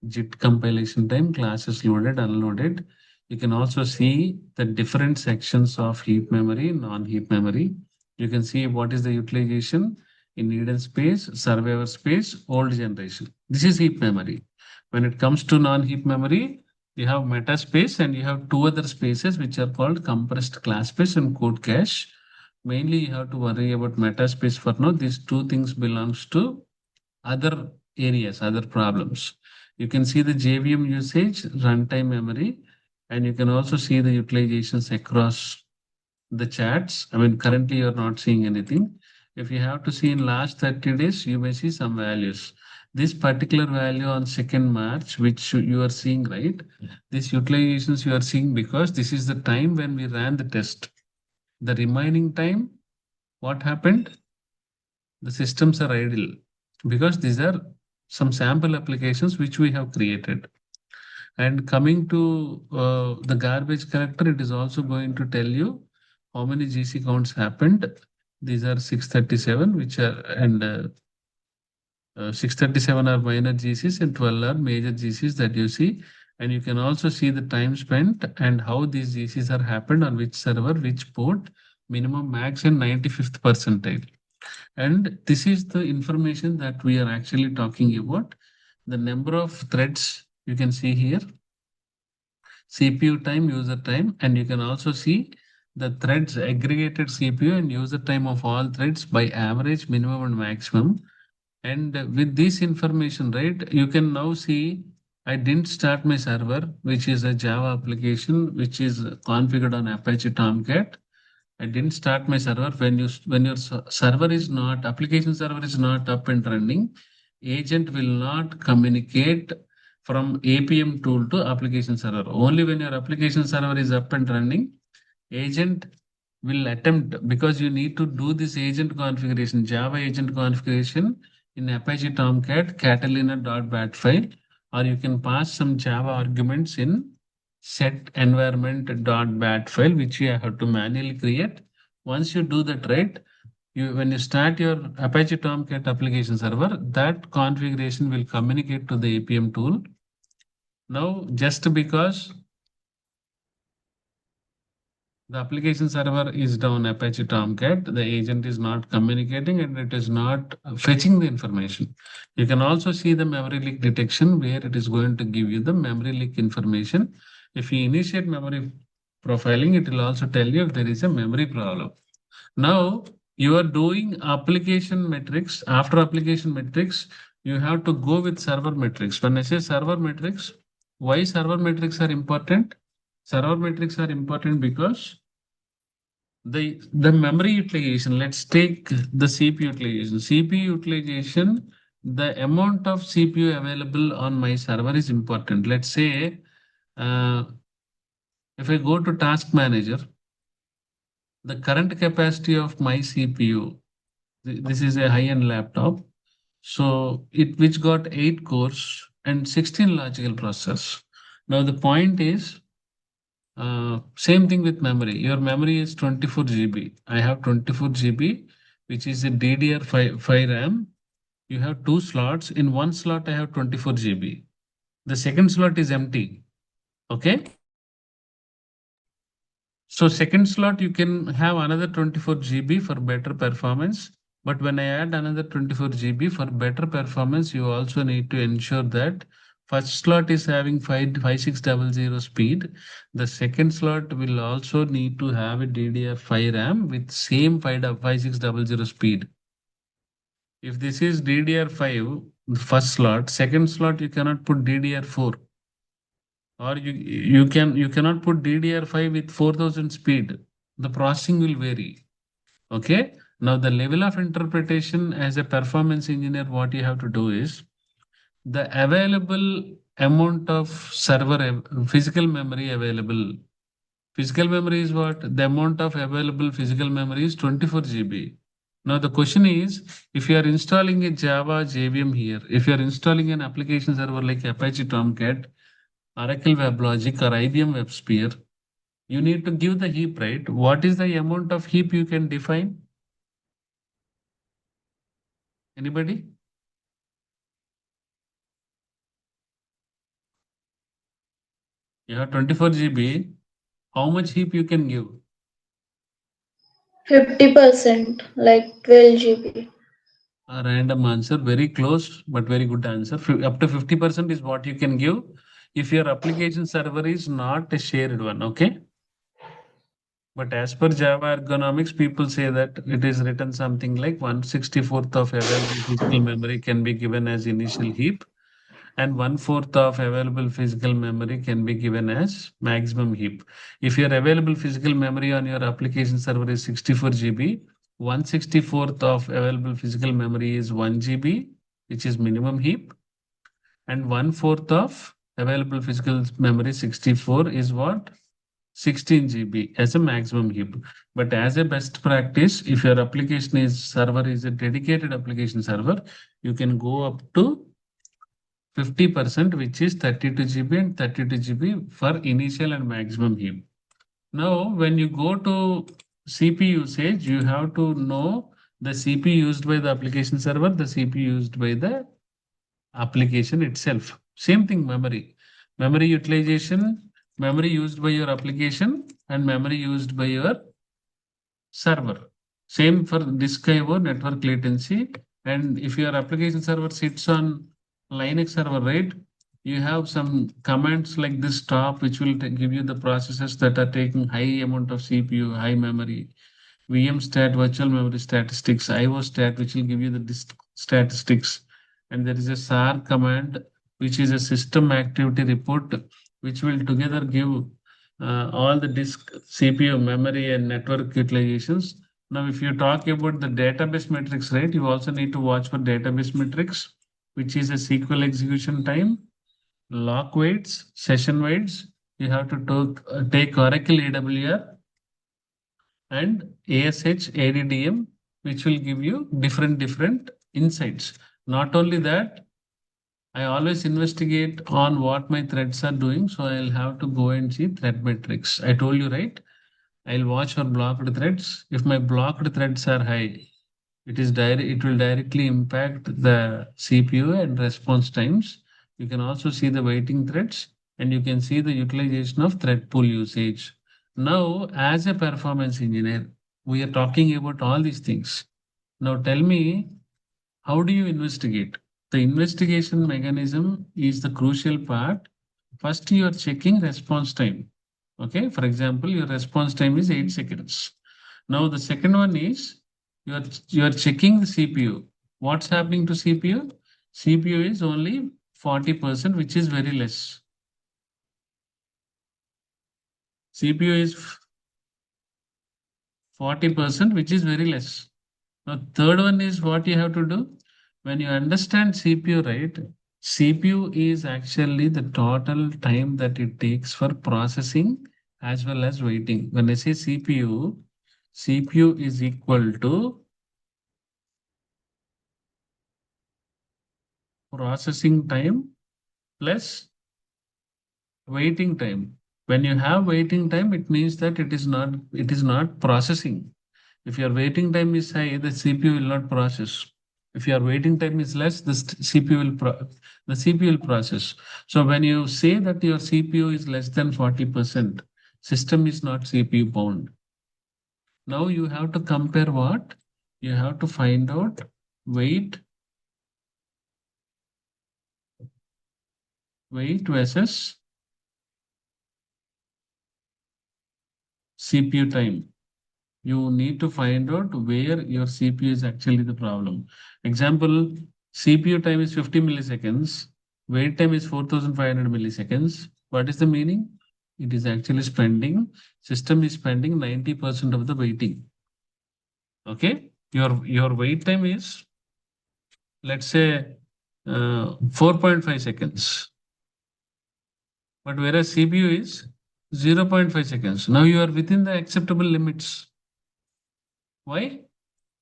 JIT compilation time, classes loaded, unloaded. You can also see the different sections of heap memory, non-heap memory. You can see what is the utilization in Eden space, survivor space, old generation. This is heap memory. When it comes to non-heap memory, you have meta space and you have two other spaces which are called compressed class space and code cache. Mainly you have to worry about meta space for now. These two things belongs to other areas, other problems. You can see the JVM usage, runtime memory, and you can also see the utilizations across the charts. I mean, currently you're not seeing anything. If you have to see in last 30 days, you may see some values. This particular value on 2nd March, which you are seeing, right? These utilizations you are seeing because this is the time when we ran the test. The remaining time, what happened? The systems are idle because these are some sample applications which we have created. And coming to the garbage collector, it is also going to tell you how many GC counts happened. These are 637, which are, and 637 are minor GCs and 12 are major GCs that you see. And you can also see the time spent and how these GCs are happened on which server, which port, minimum, max, and 95th percentile. And this is the information that we are actually talking about. the number of threads you can see here, CPU time, user time, and you can also see the threads aggregated CPU and user time of all threads by average, minimum, and maximum. And with this information, right, you can now see I didn't start my server, which is a Java application, which is configured on Apache Tomcat. I didn't start my server. When your server is not, application server is not up and running, agent will not communicate from APM tool to application server. Only when your application server is up and running, agent will attempt, because you need to do this agent configuration, Java agent configuration in Apache Tomcat catalina.bat file, or you can pass some Java arguments in set environment.bat file, which you have to manually create. Once you do that right, when you start your Apache Tomcat application server, that configuration will communicate to the APM tool. Now, just because the application server is down Apache Tomcat, the agent is not communicating and it is not fetching the information. You can also see the memory leak detection where it is going to give you the memory leak information. If you initiate memory profiling, it will also tell you if there is a memory problem. Now you are doing application metrics. After application metrics, you have to go with server metrics. When I say server metrics, why server metrics are important? Server metrics are important because the memory utilization, let's take the CPU utilization. CPU utilization, the amount of CPU available on my server is important. Let's say if I go to task manager, the current capacity of my CPU, this is a high-end laptop, so it which got 8 cores and 16 logical processors. Now the point is, same thing with memory. Your memory is 24 GB. I have 24 GB, which is a DDR5 RAM. You have two slots. In one slot, I have 24 GB. The second slot is empty. Okay. So second slot, you can have another 24 GB for better performance. But when I add another 24 GB for better performance, you also need to ensure that first slot is having 5600 speed. The second slot will also need to have a DDR5 RAM with same 5600 speed. If this is DDR5, the first slot, second slot you cannot put DDR4, or you cannot put DDR5 with 4000 speed. The processing will vary. Okay. Now the level of interpretation as a performance engineer, what you have to do is the available amount of physical memory available. Physical memory is what? The amount of available physical memory is 24 GB. Now the question is, if you are installing a Java JVM here, if you are installing an application server like Apache Tomcat, Oracle WebLogic, or IBM WebSphere, you need to give the heap, right? What is the amount of heap you can define? Anybody? You have 24 GB. How much heap you can give? 50%, like 12 GB. A random answer, very close, but very good answer. Up to 50% is what you can give if your application server is not a shared one, okay? But as per Java ergonomics, people say that it is written something like 1/64 of available physical memory can be given as initial heap, and 1/4 of available physical memory can be given as maximum heap. If your available physical memory on your application server is 64 GB, 1/64 of available physical memory is 1 GB, which is minimum heap, and 1/4 of available physical memory 64 is what? 16 GB as a maximum heap. But as a best practice, if your application server is a dedicated application server, you can go up to 50%, which is 32 GB and 32 GB for initial and maximum heap. Now, when you go to CPU usage, you have to know the CPU used by the application server, the CPU used by the application itself. Same thing, memory. Memory utilization, memory used by your application, and memory used by your server. Same for disk I/O, network latency. And if your application server sits on Linux server, right? You have some commands like this stop, which will give you the processes that are taking high amount of CPU, high memory. VM stat, virtual memory statistics, IO stat, which will give you the disk statistics. And there is a SAR command, which is a system activity report, which will together give all the disk, CPU, memory, and network utilizations. Now, if you talk about the database metrics, right, you also need to watch for database metrics, which is a SQL execution time, lock weights, session weights. You have to take Oracle AWR and ASH ADDM, which will give you different insights. Not only that, I always investigate on what my threads are doing, so I'll have to go and see thread metrics. I told you, right? I'll watch for blocked threads. If my blocked threads are high, it will directly impact the CPU and response times. You can also see the waiting threads, and you can see the utilization of thread pool usage. Now, as a performance engineer, we are talking about all these things. Now tell me, how do you investigate? The investigation mechanism is the crucial part. First, you are checking response time. Okay, for example, your response time is 8 seconds. Now, the second one is you are checking the CPU. What's happening to CPU? CPU is only 40%, which is very less. CPU is 40%, which is very less. Now, third one is what you have to do. When you understand CPU, right? CPU is actually the total time that it takes for processing as well as waiting. When I say CPU, CPU is equal to processing time plus waiting time. When you have waiting time, it means that it is not processing. If your waiting time is high, the CPU will not process. If your waiting time is less, the CPU will process. So when you say that your CPU is less than 40%, system is not CPU bound. Now you have to compare what? You have to find out wait, wait versus CPU time. You need to find out where your CPU is actually the problem. Example, CPU time is 50 milliseconds, wait time is 4500 milliseconds. What is the meaning? It is actually system is spending 90% of the waiting. Okay, your wait time is, let's say, 4.5 seconds, but whereas CPU is 0.5 seconds. Now you are within the acceptable limits. Why?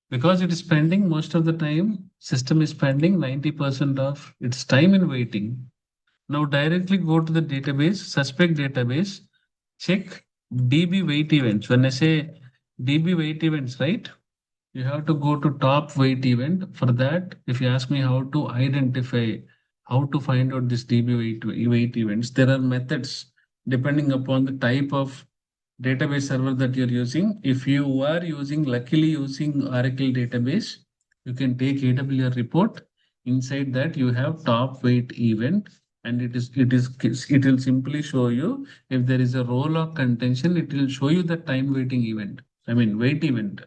Because it is spending most of the time, system is spending 90% of its time in waiting. Now directly go to the database, suspect database, check DB wait events. When I say DB wait events, right? You have to go to top wait event. For that, if you ask me how to identify, how to find out this DB wait events, there are methods depending upon the type of database server that you're using. If you are luckily using Oracle database, you can take AWR report. Inside that, you have top wait event, and it will simply show you if there is a row lock contention. It will show you the time waiting event. I mean wait event,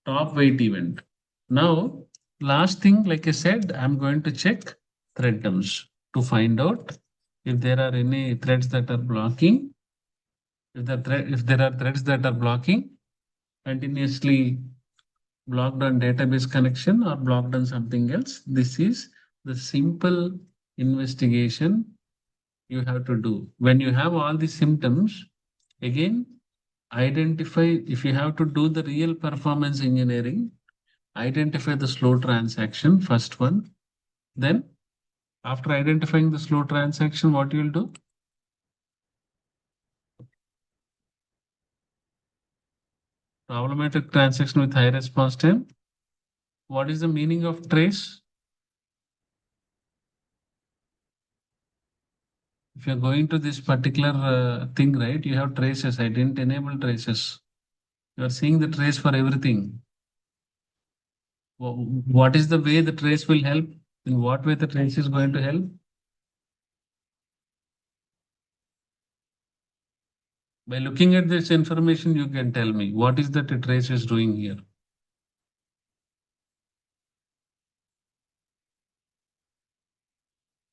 top wait event. Now, last thing, like I said, I'm going to check thread terms to find out if there are any threads that are blocking. If there are threads that are blocking, continuously blocked on database connection or blocked on something else, this is the simple investigation you have to do. When you have all the symptoms, again, identify, if you have to do the real performance engineering, identify the slow transaction, first one. Then, after identifying the slow transaction, what you will do? Problematic transaction with high response time. What is the meaning of trace? If you're going to this particular thing, right, you have traces. I didn't enable traces. You are seeing the trace for everything. What is the way the trace will help? In what way the trace is going to help? By looking at this information, you can tell me what is that a trace is doing here.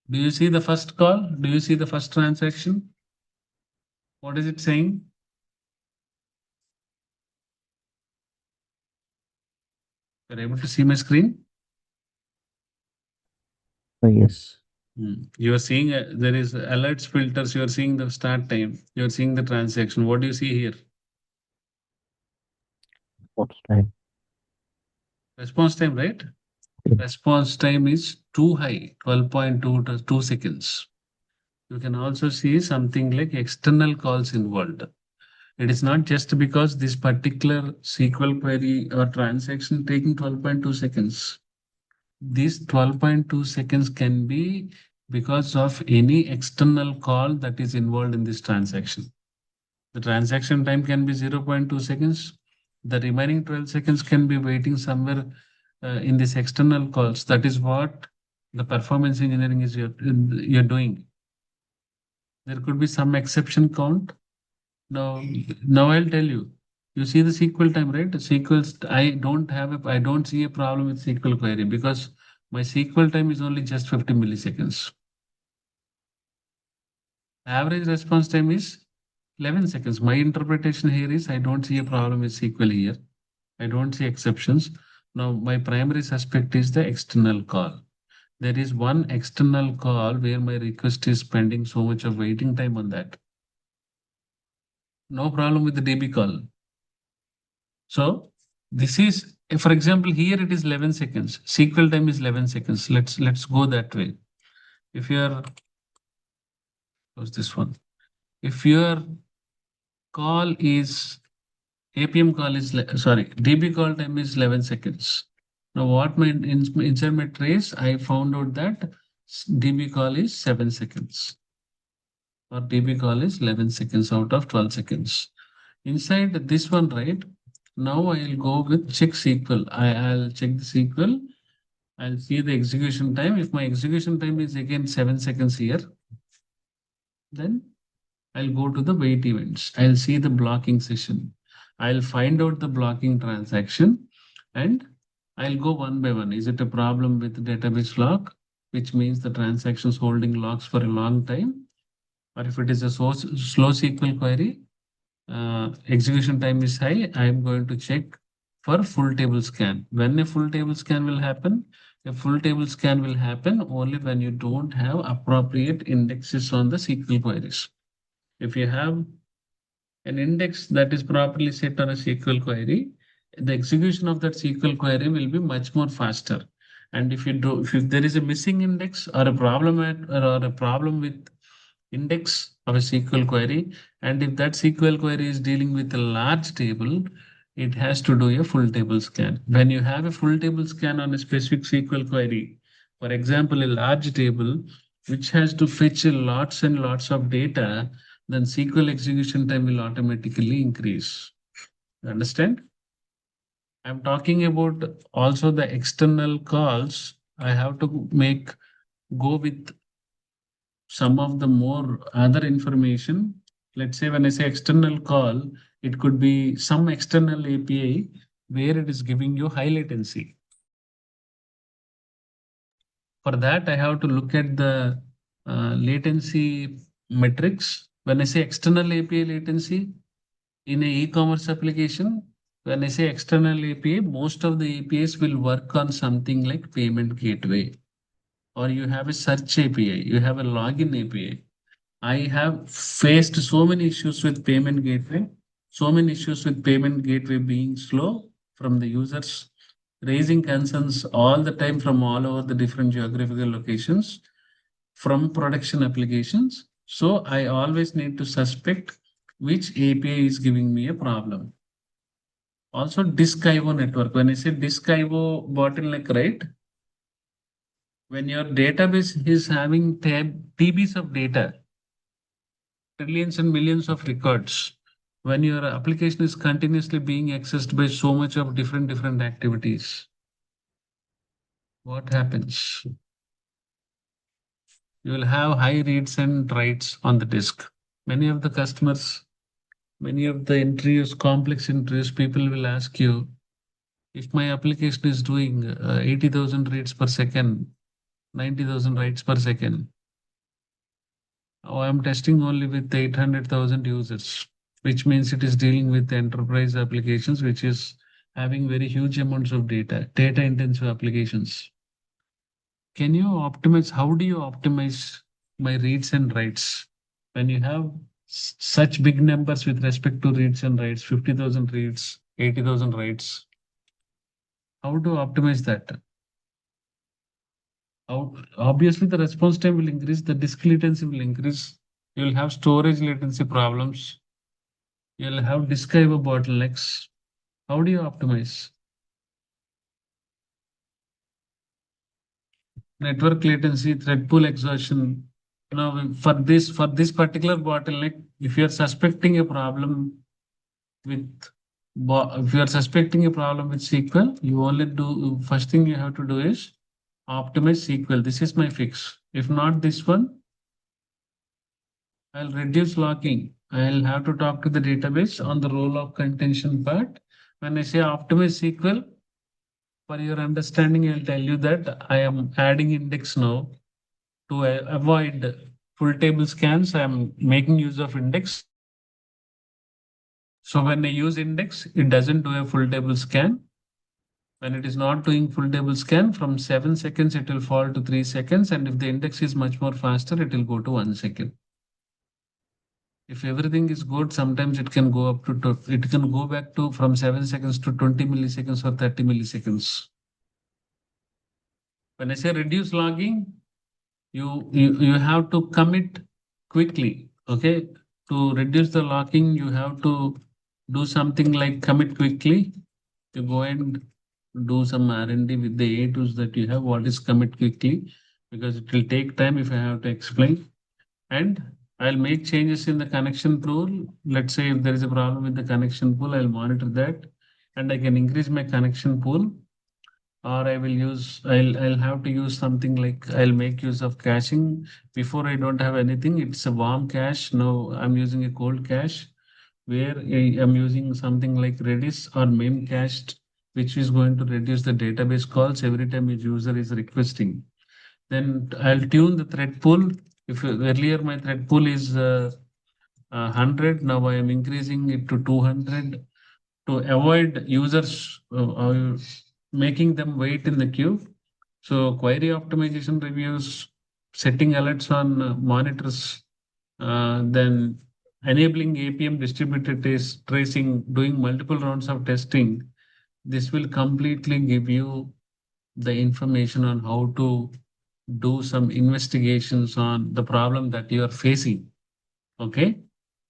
Do you see the first call? Do you see the first transaction? What is it saying? You're able to see my screen? Yes. You are seeing there is alerts filters. You are seeing the start time. You are seeing the transaction. What do you see here? What's time? Response time, right? Yeah. Response time is too high, 12.2 to 2 seconds. You can also see something like external calls involved. It is not just because this particular SQL query or transaction taking 12.2 seconds. These 12.2 seconds can be because of any external call that is involved in this transaction. The transaction time can be 0.2 seconds. The remaining 12 seconds can be waiting somewhere in this external calls. That is what the performance engineering is you're doing. There could be some exception count. Now I'll tell you. You see the SQL time, right? The SQL, I don't see a problem with SQL query because my SQL time is only just 50 milliseconds. Average response time is 11 seconds. My interpretation here is I don't see a problem with SQL here. I don't see exceptions. Now, my primary suspect is the external call. There is one external call where my request is spending so much of waiting time on that. No problem with the DB call. So this is, for example, here it is 11 seconds. SQL time is 11 seconds. Let's go that way. If you're, what's this one? If your call is APM call is sorry, DB call time is 11 seconds. Now what my inside my trace, I found out that DB call is 7 seconds or DB call is 11 seconds out of 12 seconds. Inside this one, right? Now I'll go with check SQL. I'll check the SQL. I'll see the execution time. If my execution time is again 7 seconds here, then I'll go to the wait events. I'll see the blocking session. I'll find out the blocking transaction and I'll go one by one. Is it a problem with the database lock, which means the transaction's holding locks for a long time? Or if it is a slow SQL query, execution time is high, I'm going to check for full table scan. When a full table scan will happen? A full table scan will happen only when you don't have appropriate indexes on the SQL queries. If you have an index that is properly set on a SQL query, the execution of that SQL query will be much more faster. And if there is a missing index or a problem or a problem with index of a SQL query, and if that SQL query is dealing with a large table, it has to do a full table scan. When you have a full table scan on a specific SQL query, for example, a large table which has to fetch lots and lots of data, then SQL execution time will automatically increase. You understand? I'm talking about also the external calls. I have to go with some of the more other information. Let's say when I say external call, it could be some external API where it is giving you high latency. For that, I have to look at the latency metrics. When I say external API latency in a e-commerce application, when I say external API, most of the APIs will work on something like payment gateway, or you have a search API, you have a login API. I have faced so many issues with payment gateway, so many issues with payment gateway being slow from the users, raising concerns all the time from all over the different geographical locations, from production applications. So I always need to suspect which API is giving me a problem. Also, disk IO network. When I say disk IO bottleneck, right? When your database is having TBs of data, trillions and millions of records, when your application is continuously being accessed by so much of different activities, what happens? you will have high reads and writes on the disk. Many of the customers, many of the interviews, complex interviews, people will ask you, if my application is doing 80,000 reads per second, 90,000 writes per second, oh, I'm testing only with 800,000 users, which means it is dealing with enterprise applications, which is having very huge amounts of data intensive applications. Can you optimize? How do you optimize my reads and writes when you have such big numbers with respect to reads and writes, 50,000 reads, 80,000 writes? How to optimize that? Obviously, the response time will increase, the disk latency will increase. You will have storage latency problems. You will have disk I/O bottlenecks. How do you optimize? Network latency, thread pool exhaustion. Now, for this particular bottleneck, if you are suspecting a problem with if you are suspecting a problem with SQL, you only do first thing you have to do is optimize SQL. This is my fix. If not this one, I'll reduce locking. I'll have to talk to the database on the role of contention part. When I say optimize SQL, for your understanding, I'll tell you that I am adding index now to avoid full table scans. I'm making use of index. So when I use index, it doesn't do a full table scan. When it is not doing full table scan, from 7 seconds, it will fall to 3 seconds. And if the index is much more faster, it will go to 1 second. If everything is good, sometimes it can go up to, it can go back to from 7 seconds to 20 milliseconds or 30 milliseconds. When I say reduce logging, you have to commit quickly. Okay. To reduce the locking, you have to do something like commit quickly. You go and do some R&D with the A tools that you have. What is commit quickly? Because it will take time if I have to explain. And I'll make changes in the connection pool. Let's say if there is a problem with the connection pool, I'll monitor that and I can increase my connection pool, or I'll have to use something like I'll make use of caching. Before I don't have anything, it's a warm cache. Now I'm using a cold cache where I'm using something like Redis or memcached, which is going to reduce the database calls every time a user is requesting. Then I'll tune the thread pool. If earlier my thread pool is 100, now I am increasing it to 200 to avoid users making them wait in the queue. So query optimization reviews, setting alerts on monitors, then enabling APM distributed tracing, doing multiple rounds of testing. This will completely give you the information on how to do some investigations on the problem that you are facing. Okay.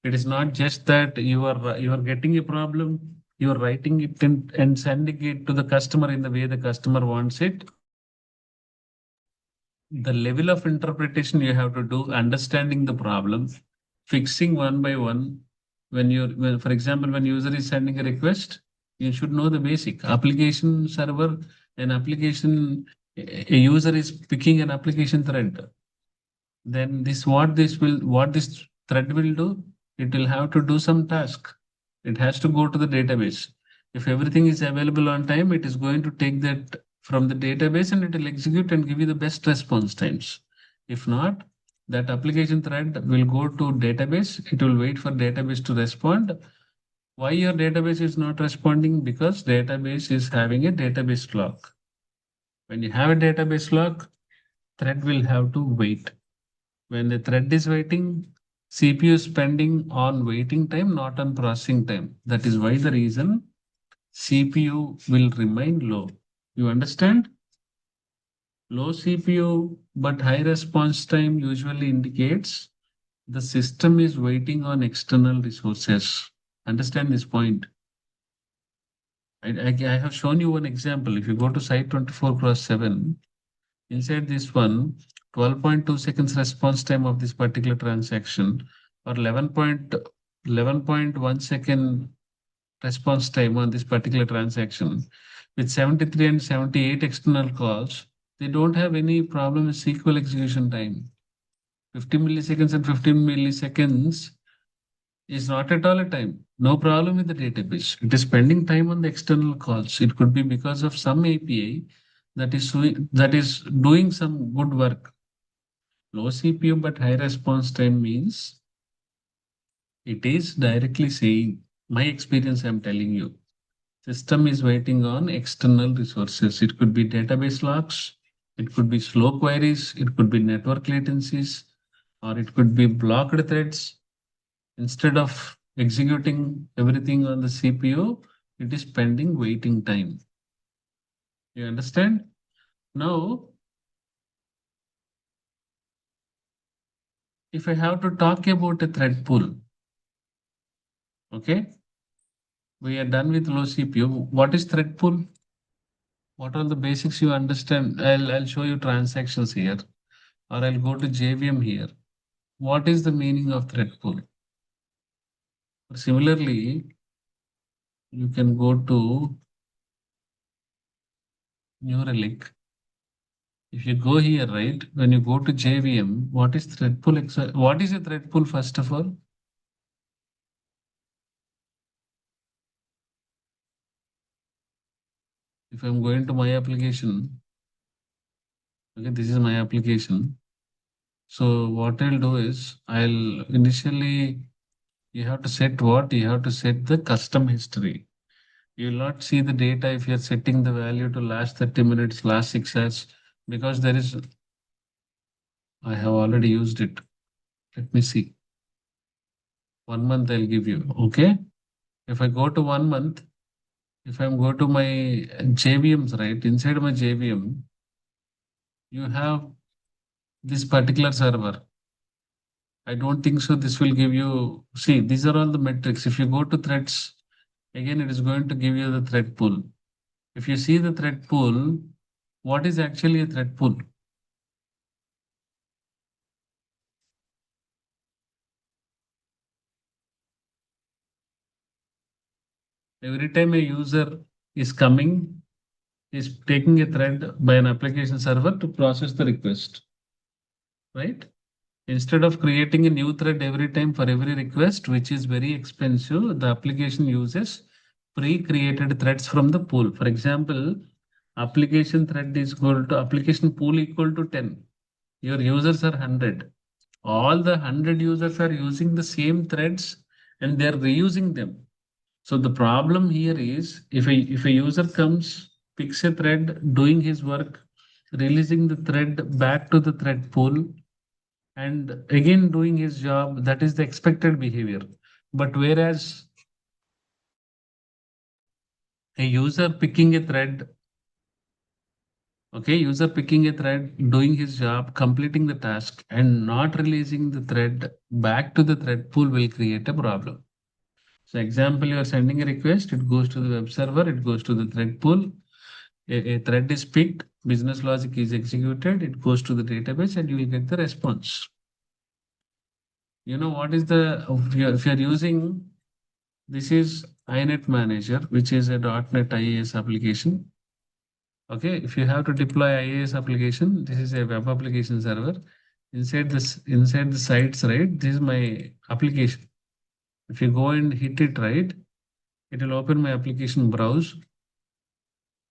It is not just that you are getting a problem, you are writing it and sending it to the customer in the way the customer wants it. The level of interpretation you have to do, understanding the problem, fixing one by one. For example, when user is sending a request, you should know the basic application server, an application, a user is picking an application thread. Then what this thread will do, it will have to do some task. It has to go to the database. If everything is available on time, it is going to take that from the database and it will execute and give you the best response times. If not, that application thread will go to database. It will wait for database to respond. Why your database is not responding? Because database is having a database lock. When you have a database lock, thread will have to wait. When the thread is waiting, CPU is spending on waiting time, not on processing time. That is why the reason CPU will remain low. You understand? Low CPU but high response time usually indicates the system is waiting on external resources. Understand this point? I have shown you one example. If you go to site 24/7, inside this one, 12.2 seconds response time of this particular transaction, or 11.1 second response time on this particular transaction, with 73 and 78 external calls, they don't have any problem with SQL execution time. 50 milliseconds and 15 milliseconds is not at all a time. No problem with the database. It is spending time on the external calls. It could be because of some API that is doing some good work. Low CPU but high response time means it is directly saying, my experience I'm telling you, system is waiting on external resources. It could be database logs, it could be slow queries, it could be network latencies, or it could be blocked threads. Instead of executing everything on the CPU, it is spending waiting time. You understand? Now, if I have to talk about a thread pool, okay, we are done with low CPU. What is thread pool? What are the basics you understand? I'll show you transactions here, or I'll go to JVM here. What is the meaning of thread pool? Similarly, you can go to New Relic. If you go here, right, when you go to JVM, what is thread pool? What is a thread pool, first of all? If I'm going to my application, okay, this is my application. So what I'll do is I'll initially, you have to set what? You have to set the custom history. You will not see the data if you're setting the value to last 30 minutes, last 6 hours, because there is, I have already used it. Let me see. 1 month I'll give you. Okay. If I go to 1 month, if I'm go to my JVMs, right, inside my JVM, you have this particular server. I don't think so. This will give you, see, these are all the metrics. If you go to threads, again, it is going to give you the thread pool. If you see the thread pool, what is actually a thread pool? Every time a user is coming, is taking a thread by an application server to process the request, right? Instead of creating a new thread every time for every request, which is very expensive, the application uses pre-created threads from the pool. For example, application thread is equal to application pool equal to 10. Your users are 100. All the 100 users are using the same threads and they're reusing them. So the problem here is if a user comes, picks a thread, doing his work, releasing the thread back to the thread pool, and again doing his job, that is the expected behavior. But whereas a user picking a thread, okay, user picking a thread, doing his job, completing the task, and not releasing the thread back to the thread pool will create a problem. So example, you are sending a request, it goes to the web server, it goes to the thread pool, a thread is picked, business logic is executed, it goes to the database, and you will get the response. You know what is the, if you're using, this is iNet Manager, which is a .NET IAS application. Okay, if you have to deploy IAS application, this is a web application server. Inside the sites, right, this is my application. If you go and hit it, right, it will open my application browse.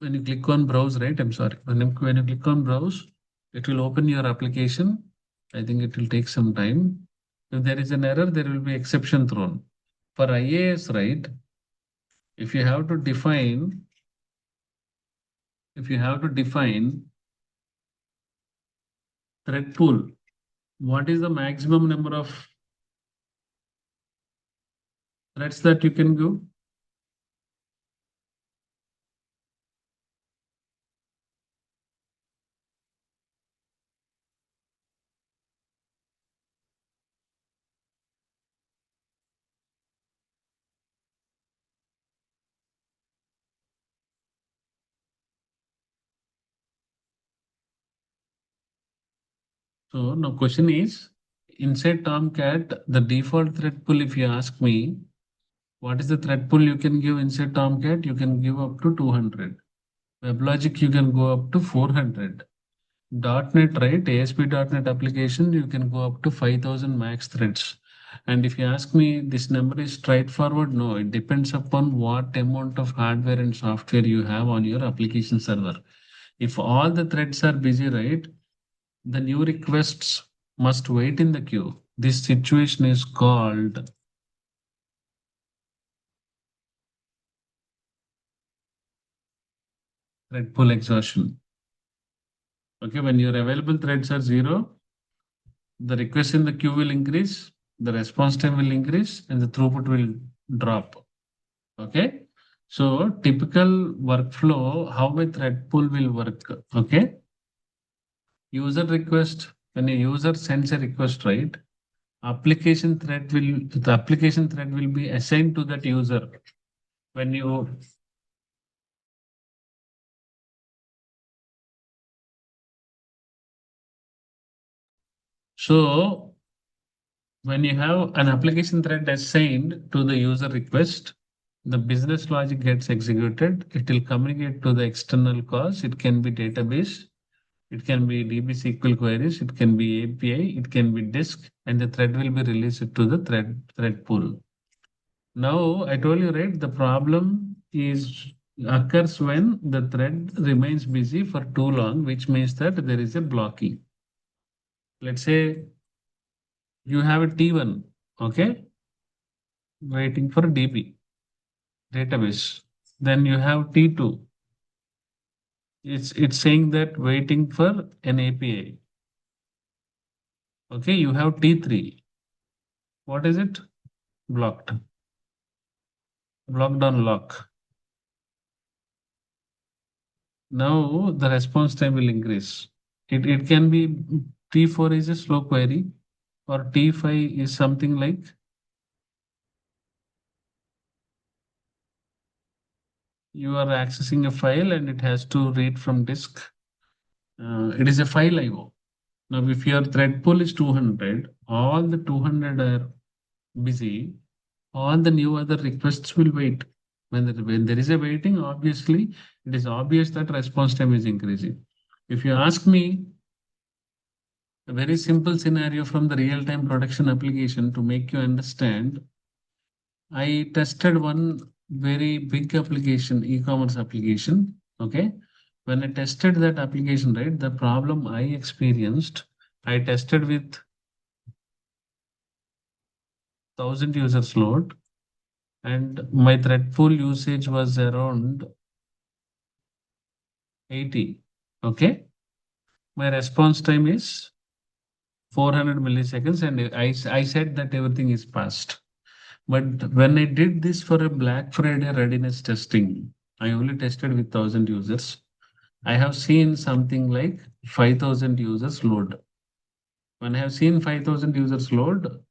When you click on browse, right, I'm sorry, when you click on browse, it will open your application. I think it will take some time. If there is an error, there will be exception thrown. For IAS, right, if you have to define, thread pool, what is the maximum number of threads that you can give? So now question is, inside Tomcat, the default thread pool, if you ask me, what is the thread pool you can give inside Tomcat? You can give up to 200. WebLogic, you can go up to 400. .NET, right? ASP.NET application, you can go up to 5,000 max threads. And if you ask me, this number is straightforward? No, it depends upon what amount of hardware and software you have on your application server. If all the threads are busy, right, the new requests must wait in the queue. This situation is called thread pool exhaustion. Okay, when your available threads are zero, the request in the queue will increase, the response time will increase, and the throughput will drop. Okay. So typical workflow, how a thread pool will work. Okay. User request, when a user sends a request, right? The application thread will be assigned to that user. When you so when you have an application thread assigned to the user request, the business logic gets executed. It will communicate to the external cause. It can be database, it can be DB SQL queries, it can be API, it can be disk, and the thread will be released to the thread pool. Now, I told you, right, the problem is occurs when the thread remains busy for too long, which means that there is a blocking. Let's say you have a T1, okay, waiting for DB database. Then you have T2. It's saying that waiting for an API. Okay, you have T3. What is it? Blocked. Blocked on lock. Now the response time will increase. It can be T4 is a slow query, or T5 is something like you are accessing a file and it has to read from disk. It is a file IO. Now, if your thread pool is 200, all the 200 are busy, all the new other requests will wait. When there is a waiting, obviously, it is obvious that response time is increasing. If you ask me, a very simple scenario from the real-time production application to make you understand, I tested one very big application, e-commerce application. Okay. When I tested that application, right, the problem I experienced, I tested with 1,000 users load, and my thread pool usage was around 80. Okay. My response time is 400 milliseconds, and I said that everything is fast. But when I did this for a Black Friday readiness testing, I only tested with 1,000 users. I have seen something like 5,000 users load. When I have seen 5,000 users load,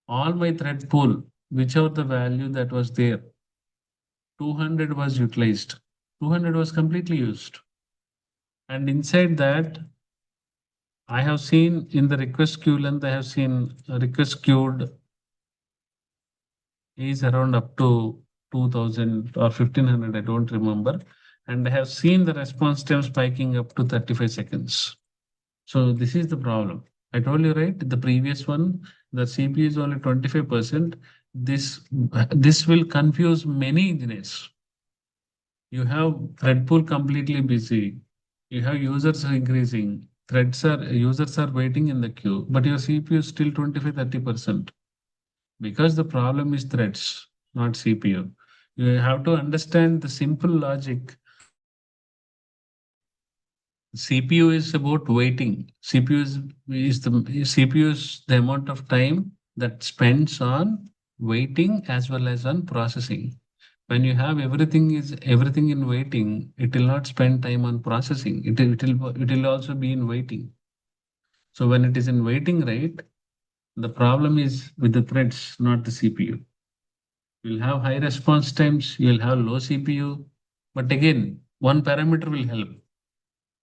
all my thread pool, whichever the value that was there, 200 was utilized. 200 was completely used. And inside that, I have seen in the request queue length, I have seen request queued is around up to 2,000 or 1,500, I don't remember. And I have seen the response time spiking up to 35 seconds. So this is the problem. I told you, right? The previous one, the CPU is only 25%. This will confuse many engineers. You have thread pool completely busy. You have users increasing. Users are waiting in the queue, but your CPU is still 25-30%. Because the problem is threads, not CPU. You have to understand the simple logic. CPU is about waiting. CPU is the amount of time that spends on waiting as well as on processing. When you have everything in waiting, it will not spend time on processing. It will also be in waiting. So when it is in waiting, right, the problem is with the threads, not the CPU. You'll have high response times, you'll have low CPU. But again, one parameter will help.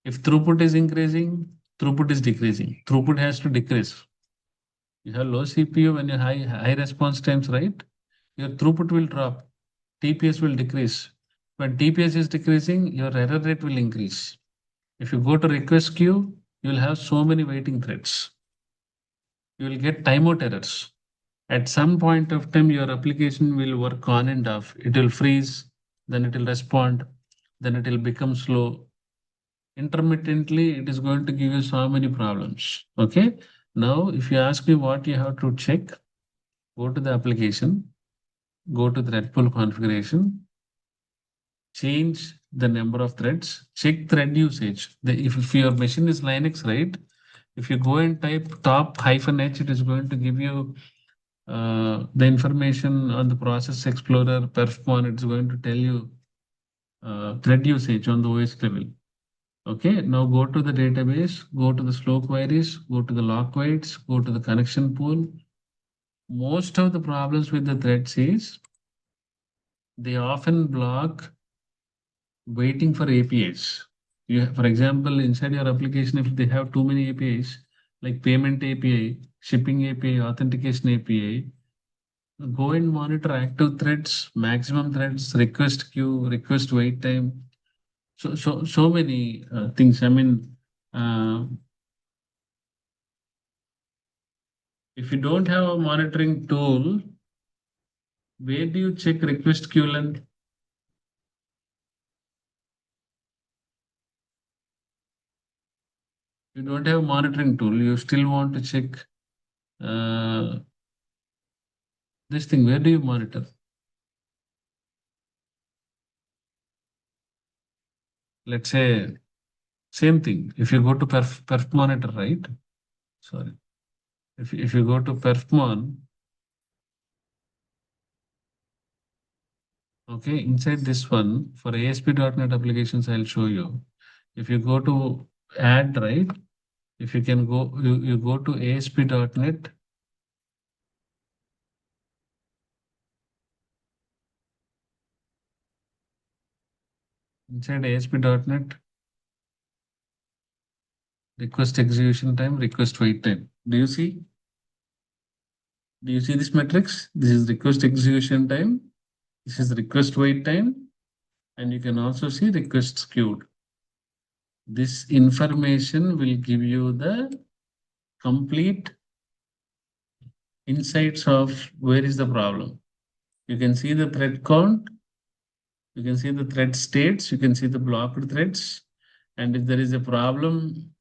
If throughput is increasing, throughput is decreasing. Throughput has to decrease. You have low CPU when you high response times, right? Your throughput will drop. TPS will decrease. When TPS is decreasing, your error rate will increase. If you go to request queue, you will have so many waiting threads. You will get timeout errors. At some point of time, your application will work on and off. It will freeze, then it will respond, then it will become slow. Intermittently, it is going to give you so many problems. Okay. Now, if you ask me what you have to check, go to the application, go to thread pool configuration, change the number of threads, check thread usage. If your machine is Linux, right? If you go and type top hyphen H, it is going to give you the information on the process explorer, perfmon. It's going to tell you thread usage on the OS level. Okay, now go to the database, go to the slow queries, go to the log waits, go to the connection pool. Most of the problems with the threads is they often block waiting for APIs. For example, inside your application, if they have too many APIs, like payment API, shipping API, authentication API, go and monitor active threads, maximum threads, request queue, request wait time. So many things. I mean, if you don't have a monitoring tool, where do you check request queue length? You don't have a monitoring tool. You still want to check uh, this thing. Where do you monitor? Let's say same thing. If you go to perf monitor, right? Sorry. If you go to perfmon, okay, inside this one for ASP.NET applications, I'll show you. If you go to add, right? If you can go, you go to ASP.NET. Inside ASP.NET, request execution time, request wait time. Do you see? Do you see this matrix? This is request execution time. This is request wait time. And you can also see requests queued. This information will give you the complete insights of where is the problem. You can see the thread count. You can see the thread states. You can see the blocked threads. And if there is a problem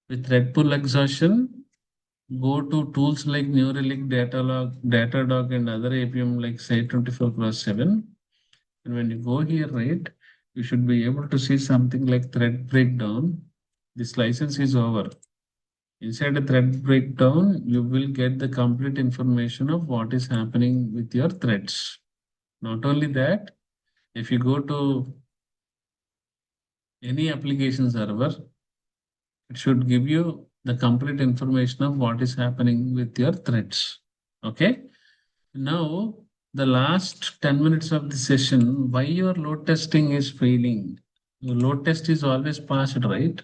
with thread pool exhaustion, go to tools like Neuralink, Datalog, Datadog, and other APM like Site 24/7. And when you go here, right, you should be able to see something like thread breakdown. This license is over. Inside a thread breakdown, you will get the complete information of what is happening with your threads. Not only that, if you go to any application server, it should give you the complete information of what is happening with your threads. Okay. Now, the last 10 minutes of the session, why your load testing is failing. The load test is always passed, right?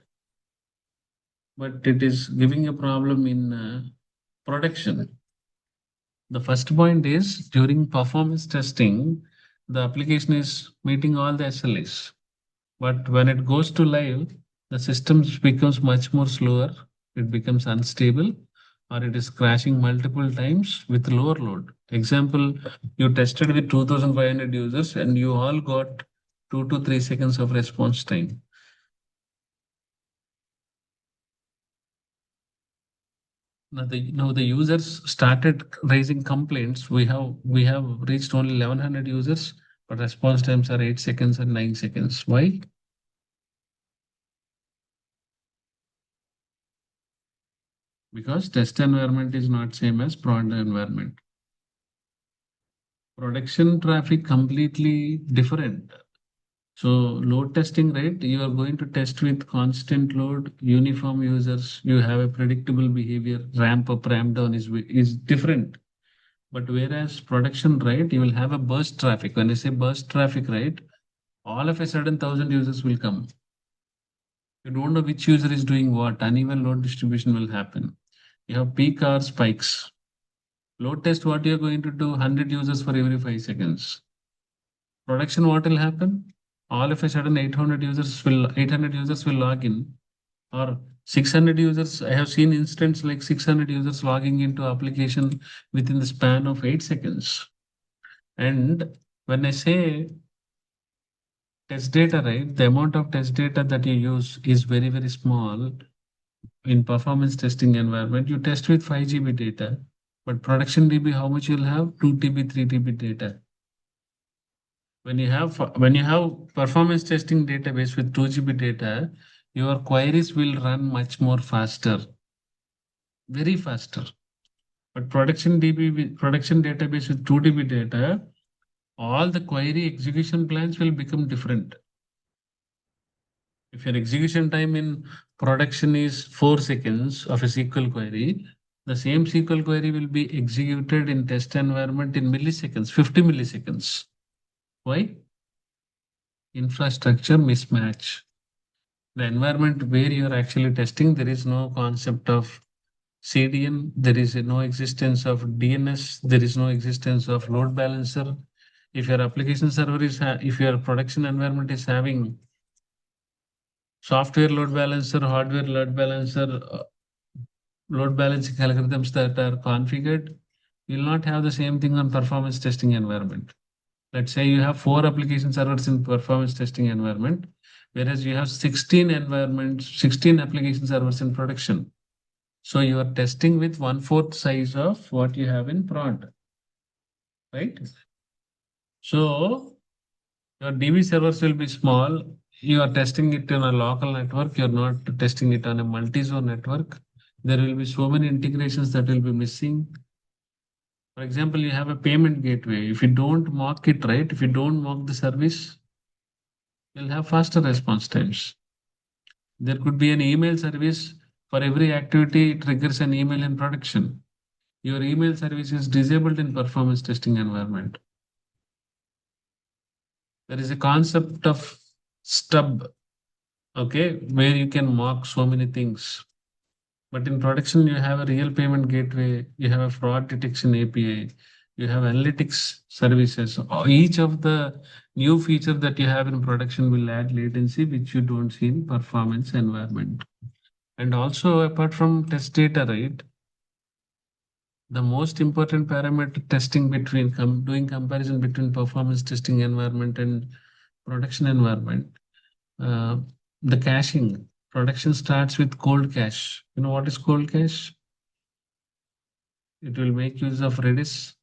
But it is giving a problem in production. The first point is during performance testing, the application is meeting all the SLAs. But when it goes to live, the system becomes much more slower. It becomes unstable, or it is crashing multiple times with lower load. Example, you tested with 2,500 users and you all got 2 to 3 seconds of response time. Now the users started raising complaints. We have reached only 1,100 users, but response times are 8 seconds and 9 seconds. Why? Because test environment is not same as prod environment. Production traffic completely different. So load testing, right? You are going to test with constant load, uniform users. You have a predictable behavior. Ramp up, ramp down is different. But whereas production, right, you will have a burst traffic. When I say burst traffic, right, all of a sudden 1,000 users will come. You don't know which user is doing what. Uneven load distribution will happen. You have peak hour spikes. Load test, what you're going to do, 100 users for every 5 seconds. Production, what will happen? All of a sudden 800 users will log in. or 600 users. I have seen instances like 600 users logging into application within the span of 8 seconds. And when I say test data, right, the amount of test data that you use is very, very small. In performance testing environment, you test with 5 GB data, but production DB, how much you'll have? 2 TB, 3 TB data. When you have performance testing database with 2 GB data, your queries will run much more faster, very faster. But production DB with production database with 2 TB data, all the query execution plans will become different. If your execution time in production is 4 seconds of a SQL query, the same SQL query will be executed in test environment in milliseconds, 50 milliseconds. Why? Infrastructure mismatch. The environment where you are actually testing, there is no concept of CDN, there is no existence of DNS, there is no existence of load balancer. If your application server is, if your production environment is having software load balancer, hardware load balancer, load balancing algorithms that are configured, you will not have the same thing on performance testing environment. Let's say you have 4 application servers in performance testing environment, whereas you have 16 environments, 16 application servers in production. So you are testing with 1/4 size of what you have in prod, right? So your DB servers will be small. You are testing it on a local network. You're not testing it on a multi-zone network. There will be so many integrations that will be missing. For example, you have a payment gateway. If you don't mock it right, if you don't mock the service, you'll have faster response times. There could be an email service. For every activity, it triggers an email in production. Your email service is disabled in performance testing environment. There is a concept of stub, okay, where you can mock so many things. But in production, you have a real payment gateway, you have a fraud detection API, you have analytics services. Each of the new feature that you have in production will add latency, which you don't see in performance environment. And also, apart from test data, right, the most important parameter testing between doing comparison between performance testing environment and production environment, uh, the caching. Production starts with cold cache. You know what is cold cache? It will make use of Redis.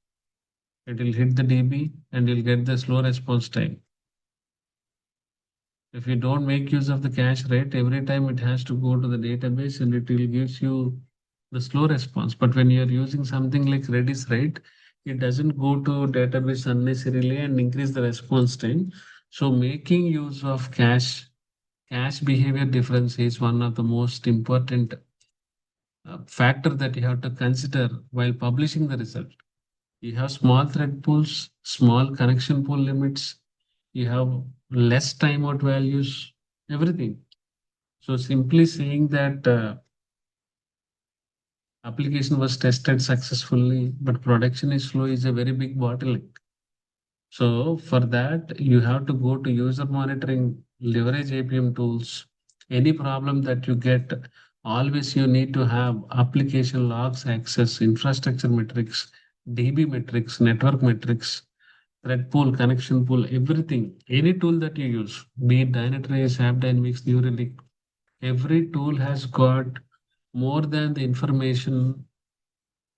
It will hit the DB and you'll get the slow response time. If you don't make use of the cache, right, every time it has to go to the database and it will gives you the slow response. But when you're using something like Redis, right, it doesn't go to database unnecessarily and increase the response time. So making use of cache behavior difference is one of the most important factor that you have to consider while publishing the result. You have small thread pools, small connection pool limits, you have less timeout values, everything. So simply saying that application was tested successfully, but production is slow is a very big bottleneck. So for that, you have to go to user monitoring, leverage APM tools. Any problem that you get, always you need to have application logs access, infrastructure metrics, DB metrics, network metrics, thread pool, connection pool, everything. Any tool that you use, be it Dynatrace, AppDynamics, New Relic, every tool has got more than the information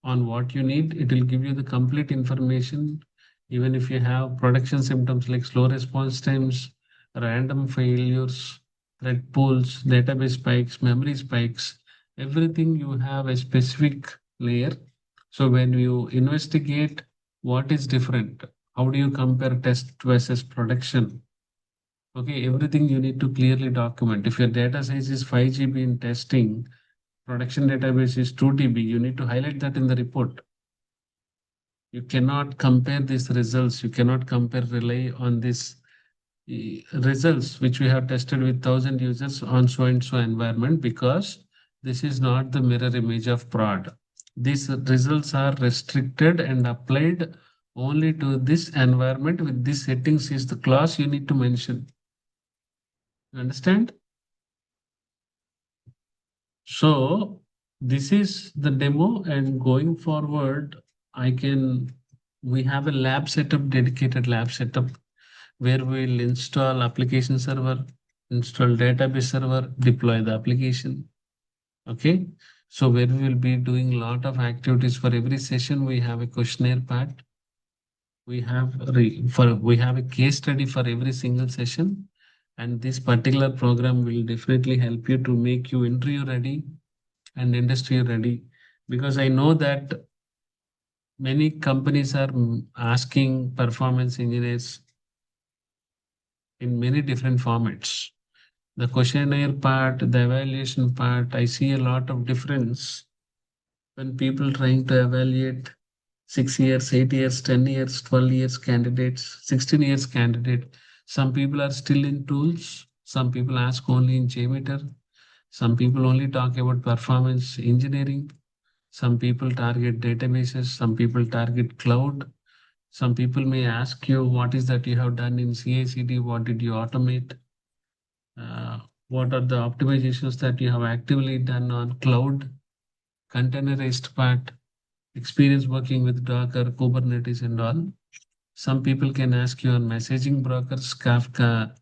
on what you need. It will give you the complete information. Even if you have production symptoms like slow response times, random failures, thread pools, database spikes, memory spikes, everything you have a specific layer. So when you investigate what is different, how do you compare test versus production? Okay, everything you need to clearly document. If your data size is 5 GB in testing, production database is 2 TB, you need to highlight that in the report. You cannot compare these results. You cannot rely on these results which we have tested with 1,000 users on so and so environment, because this is not the mirror image of prod. These results are restricted and applied only to this environment with these settings is the clause you need to mention. You understand? So this is the demo, and going forward, we have a lab setup, dedicated lab setup, where we'll install application server, install database server, deploy the application. Okay. So where we will be doing a lot of activities. For every session, we have a questionnaire part. We have a case study for every single session. And this particular program will definitely help you to make you interview ready and industry ready, because I know that many companies are asking performance engineers in many different formats. The questionnaire part, the evaluation part, I see a lot of difference when people trying to evaluate 6 years, 8 years, 10 years, 12 years candidates, 16 years candidate. Some people are still in tools. Some people ask only in JMeter. Some people only talk about performance engineering. Some people target databases. Some people target cloud. Some people may ask you, what is that you have done in CI/CD? What did you automate? What are the optimizations that you have actively done on cloud, containerized part, experience working with Docker, Kubernetes, and all. Some people can ask you on messaging brokers, Kafka,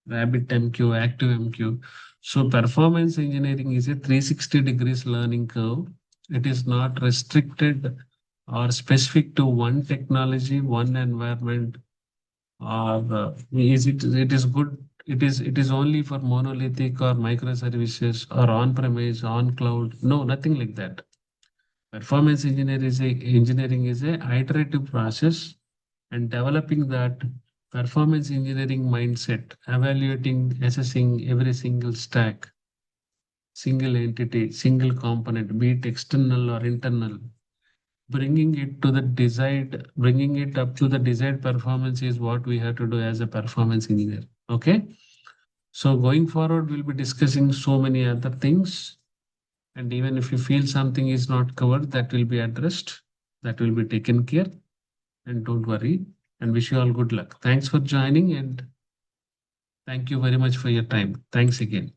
RabbitMQ, ActiveMQ. So performance engineering is a 360 degrees learning curve. It is not restricted or specific to one technology, one environment, or it is good. It is only for monolithic or microservices or on-premise, on cloud. No, nothing like that. Performance engineering is a iterative process, and developing that performance engineering mindset, evaluating, assessing every single stack, single entity, single component, be it external or internal, bringing it up to the desired performance is what we have to do as a performance engineer. Okay. So going forward, we'll be discussing so many other things. And even if you feel something is not covered, that will be addressed, that will be taken care. And don't worry, and wish you all good luck. Thanks for joining, and thank you very much for your time. Thanks again.